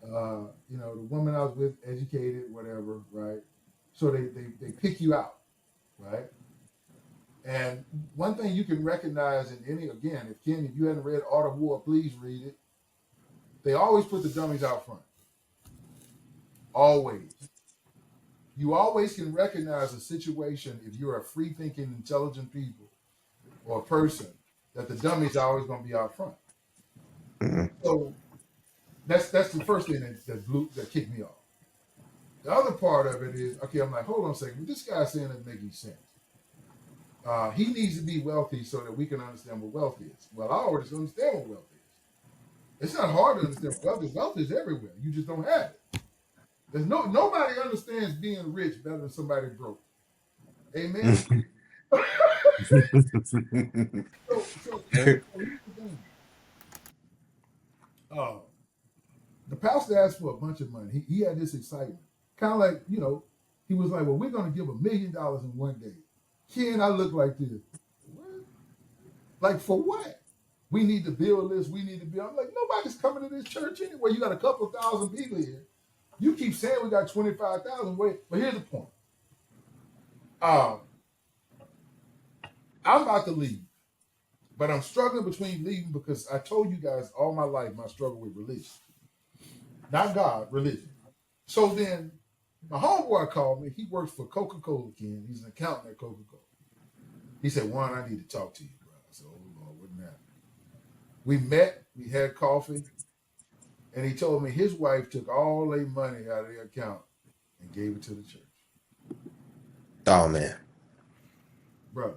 The woman I was with, educated, whatever, right? So they pick you out, right? And one thing you can recognize in any, again, if you hadn't read Art of War, please read it. They always put the dummies out front. Always. You always can recognize a situation if you're a free thinking, intelligent people or a person that the dummies are always going to be out front. Mhm. So that's the first thing that kicked me off. The other part of it is, okay, I'm like, hold on a second. This guy's saying doesn't make any sense. He needs to be wealthy so that we can understand what wealth is. Well, I already understand what wealth is. It's not hard to understand what wealth is. Wealth is everywhere. You just don't have it. Nobody understands being rich better than somebody broke. Amen. So here's the thing. Uh, the pastor asked for a bunch of money. He had this excitement, kind of like he was like, "Well, we're going to give $1 million in one day." Ken, I look like this. What? Like for what? We need to build this. We need to build. I'm like, nobody's coming to this church anyway. You got a couple of thousand people here. You keep saying we got 25,000. Wait, but here's the point. Um, I'm about to leave, but I'm struggling between leaving because I told you guys all my life my struggle with religion, not God, religion. So then my homeboy called me. He works for Coca-Cola, Ken. He's an accountant at Coca-Cola. He said, Juan, I need to talk to you, bro. I said, oh, Lord, what happened? We met, we had coffee, and he told me his wife took all their money out of their account and gave it to the church. Oh man. Bro,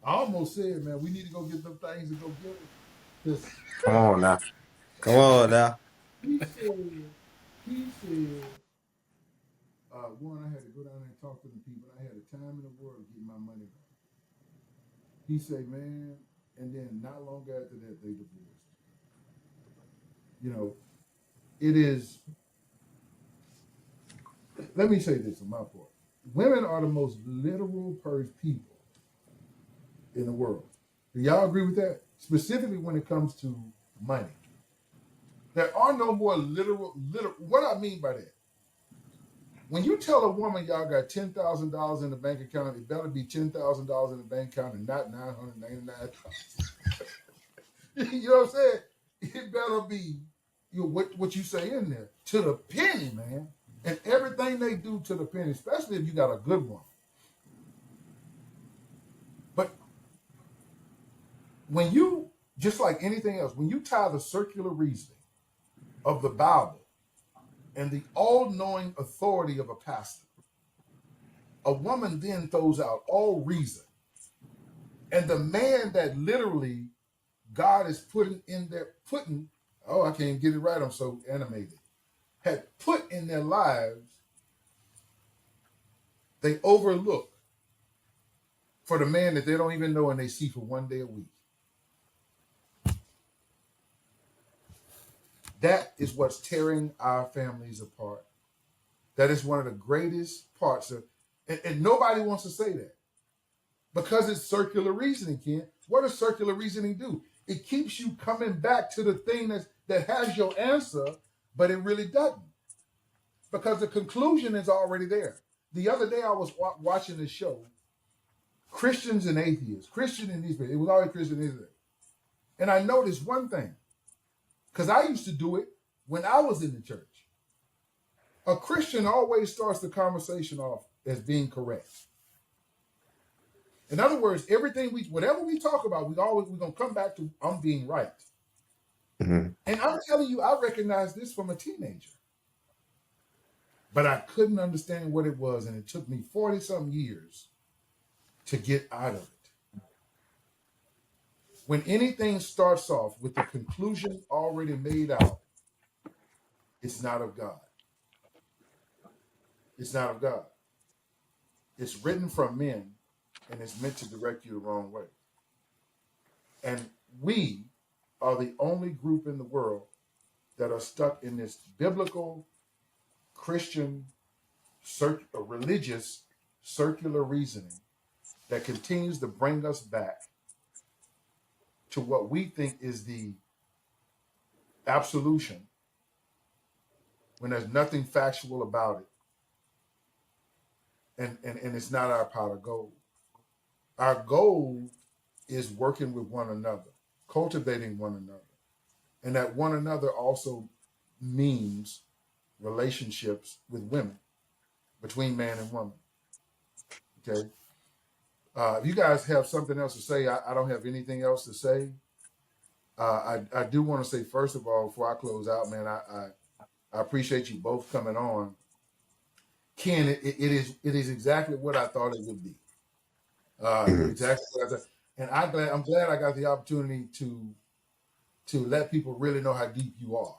I almost said, man, we need to go get them things and go get it. Because Come on now. Come on now. he said, one, I had to go down there and talk to the people. I had a time in the world to get my money back. He said, man, and then not long after that, they divorced. It is, let me say this on my part. Women are the most literal people in the world. Do y'all agree with that? Specifically when it comes to money. There are no more literal. What I mean by that? When you tell a woman y'all got $10,000 in the bank account, it better be $10,000 in the bank account and not $999,000. You know what I'm saying? It better be what you say in there to the penny, man. And everything they do to the penny, especially if you got a good one. But when you, just like anything else, when you tie the circular reasoning of the Bible and the all-knowing authority of a pastor, a woman then throws out all reason. And the man that literally God is putting in there, putting, oh, I can't get it right, I'm so animated, had put in their lives, they overlook for the man that they don't even know and they see for one day a week. That is what's tearing our families apart. That is one of the greatest parts of, and nobody wants to say that because it's circular reasoning, Ken. What does circular reasoning do? It keeps you coming back to the thing that has your answer, but it really doesn't because the conclusion is already there. The other day I was watching this show, Christians and atheists, Christian and these people. It was always Christian and atheists. And I noticed one thing, because I used to do it when I was in the church. A Christian always starts the conversation off as being correct. In other words, whatever we talk about, we're gonna come back to I'm being right. Mm-hmm. And I'm telling you, I recognized this from a teenager, but I couldn't understand what it was, and it took me 40 some years to get out of it. When anything starts off with the conclusion already made out, it's not of God. It's not of God. It's written from men, and it's meant to direct you the wrong way. And we are the only group in the world that are stuck in this biblical, Christian, religious, circular reasoning that continues to bring us back to what we think is the absolution when there's nothing factual about it. And it's not our pot of gold. Our goal is working with one another, cultivating one another. And that one another also means relationships with women, between man and woman. Okay. If you guys have something else to say, I don't have anything else to say. I do want to say, first of all, before I close out, man, I appreciate you both coming on. Ken, it is exactly what I thought it would be. Mm-hmm. Exactly what I thought. And I'm glad I got the opportunity to let people really know how deep you are.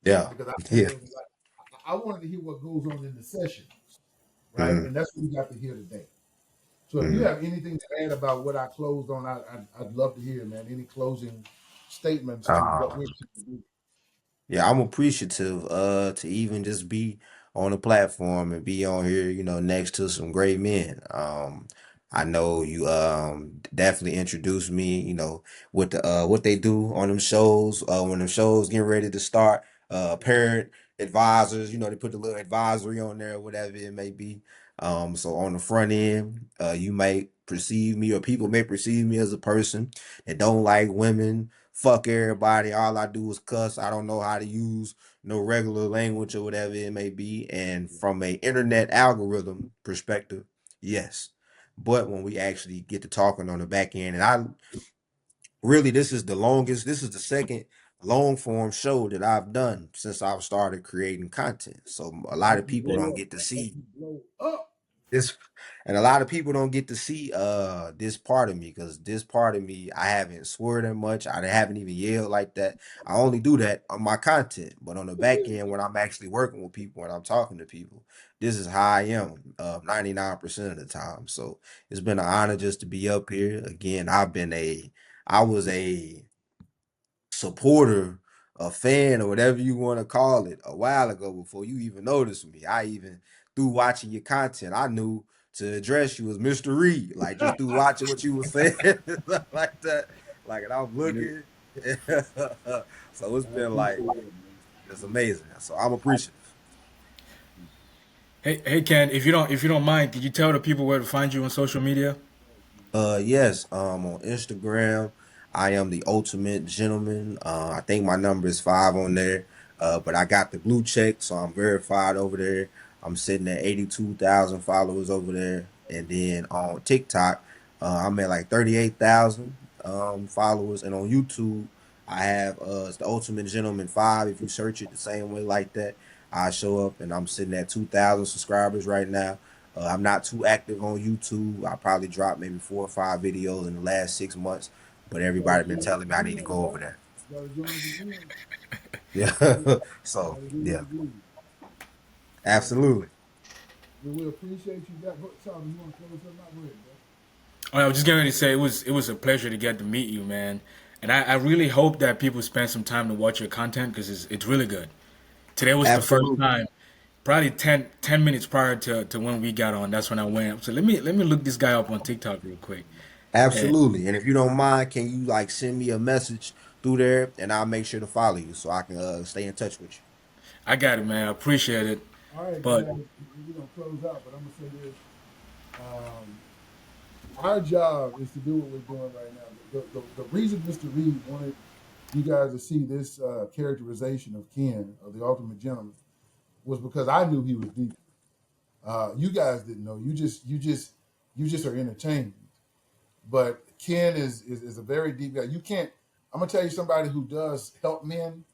Yeah. Because Yeah. I wanted to hear what goes on in the session, right? Mm-hmm. And that's what we got to hear today. So if you Mm-hmm. have anything to add about what I closed on, I'd love to hear, man. Any closing statements to what Uh, we're trying to do. Yeah, I'm appreciative to even just be on the platform and be on here, next to some great men. I know you definitely introduced me, with the what they do on them shows, when them shows getting ready to start, parent advisors, they put the little advisory on there, whatever it may be. So on the front end, you might perceive me or people may perceive me as a person that don't like women, fuck everybody. All I do is cuss. I don't know how to use no regular language or whatever it may be. And from a internet algorithm perspective, yes. But when we actually get to talking on the back end, and I really, this is the second long form show that I've done since I've started creating content. So a lot Hope of you people blow don't up. get to Hope see you blow up. this, and a lot of people don't get to see this part of me, because this part of me, I haven't sworn that much, I haven't even yelled like that. I only do that on my content, but on the back end, when I'm actually working with people and I'm talking to people, this is how I am 99% of the time. So it's been an honor just to be up here again. I was a supporter, a fan, or whatever you want to call it, a while ago before you even noticed me. I even through watching your content, I knew to address you as Mr. Reed, like just through watching what you were saying, stuff like that. Like, and I'm And looking, so it's I been like appreciate it, man. it's amazing. So I'm appreciative. Hey Ken, if you don't mind, could you tell the people where to find you on social media? Yes, on Instagram, I am the ultimate gentleman. I think my number is 5 on there. But I got the blue check, so I'm verified over there. I'm sitting at 82,000 followers over there. And then on TikTok, I'm at like 38,000 followers. And on YouTube, I have it's the Ultimate Gentleman 5. If you search it the same way like that, I show up, and I'm sitting at 2,000 subscribers right now. I'm not too active on YouTube. I probably dropped maybe 4 or 5 videos in the last 6 months, but You gotta everybody been join us telling me I need to again, go over bro. there. You gotta join us again. Yeah. So Gotta do yeah, it again. So absolutely. we appreciate you guys. Solomon, you wanna close something out? Go ahead, bro. Oh, I was just getting ready to say it was a pleasure to get to meet you, man. And I really hope that people spend some time to watch your content because it's really good. Today was the first Absolutely. time, probably ten minutes prior to when we got on. That's when I went. So let me look this guy up on TikTok real quick. And Absolutely. And if you don't mind, can you like send me a message through there and I'll make sure to follow you so I can stay in touch with you. I got it, man. I appreciate it. All right, But guys, we're gonna close out, but I'm gonna say this. Um, our job is to do what we're doing right now. The reason Mr. Reed wanted you guys to see this characterization of Ken, of the ultimate gentleman, was because I knew he was deep. You guys didn't know. You just are entertained. But Ken is a very deep guy. You can't. I'm gonna tell you somebody who does help men.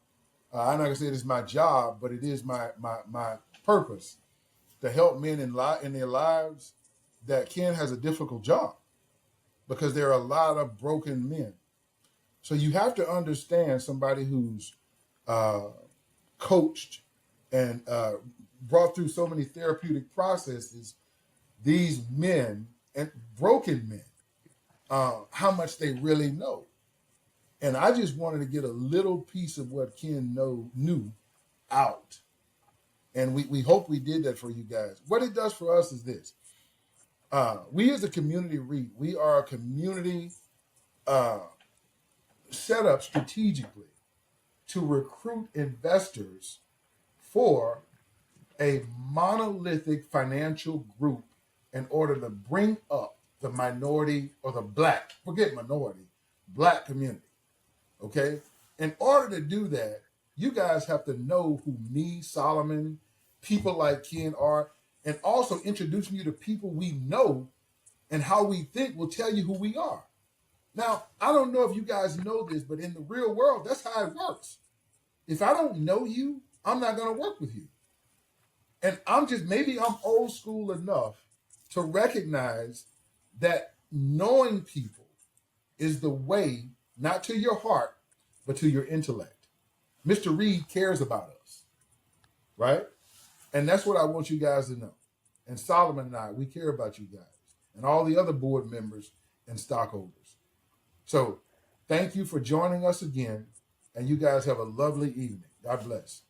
I'm not gonna say it is my job, but it is my purpose to help men in their lives. That Ken has a difficult job because there are a lot of broken men. So you have to understand somebody who's uh, coached and brought through so many therapeutic processes. These men and broken men, how much they really know. And I just wanted to get a little piece of what Ken knew out. And we hope we did that for you guys. What it does for us is this. We as a community REIT, we are a community uh, set up strategically to recruit investors for a monolithic financial group in order to bring up the minority or the black, forget minority, black community. Okay? In order to do that, you guys have to know who me, Solomon, people like Ken are, and also introducing you to people we know and how we think will tell you who we are. Now, I don't know if you guys know this, but in the real world, that's how it works. If I don't know you, I'm not going to work with you. And maybe I'm old school enough to recognize that knowing people is the way, not to your heart, but to your intellect. Mr. Reed cares about us, right? And that's what I want you guys to know. And Solomon and I, we care about you guys and all the other board members and stockholders. So thank you for joining us again. And you guys have a lovely evening. God bless.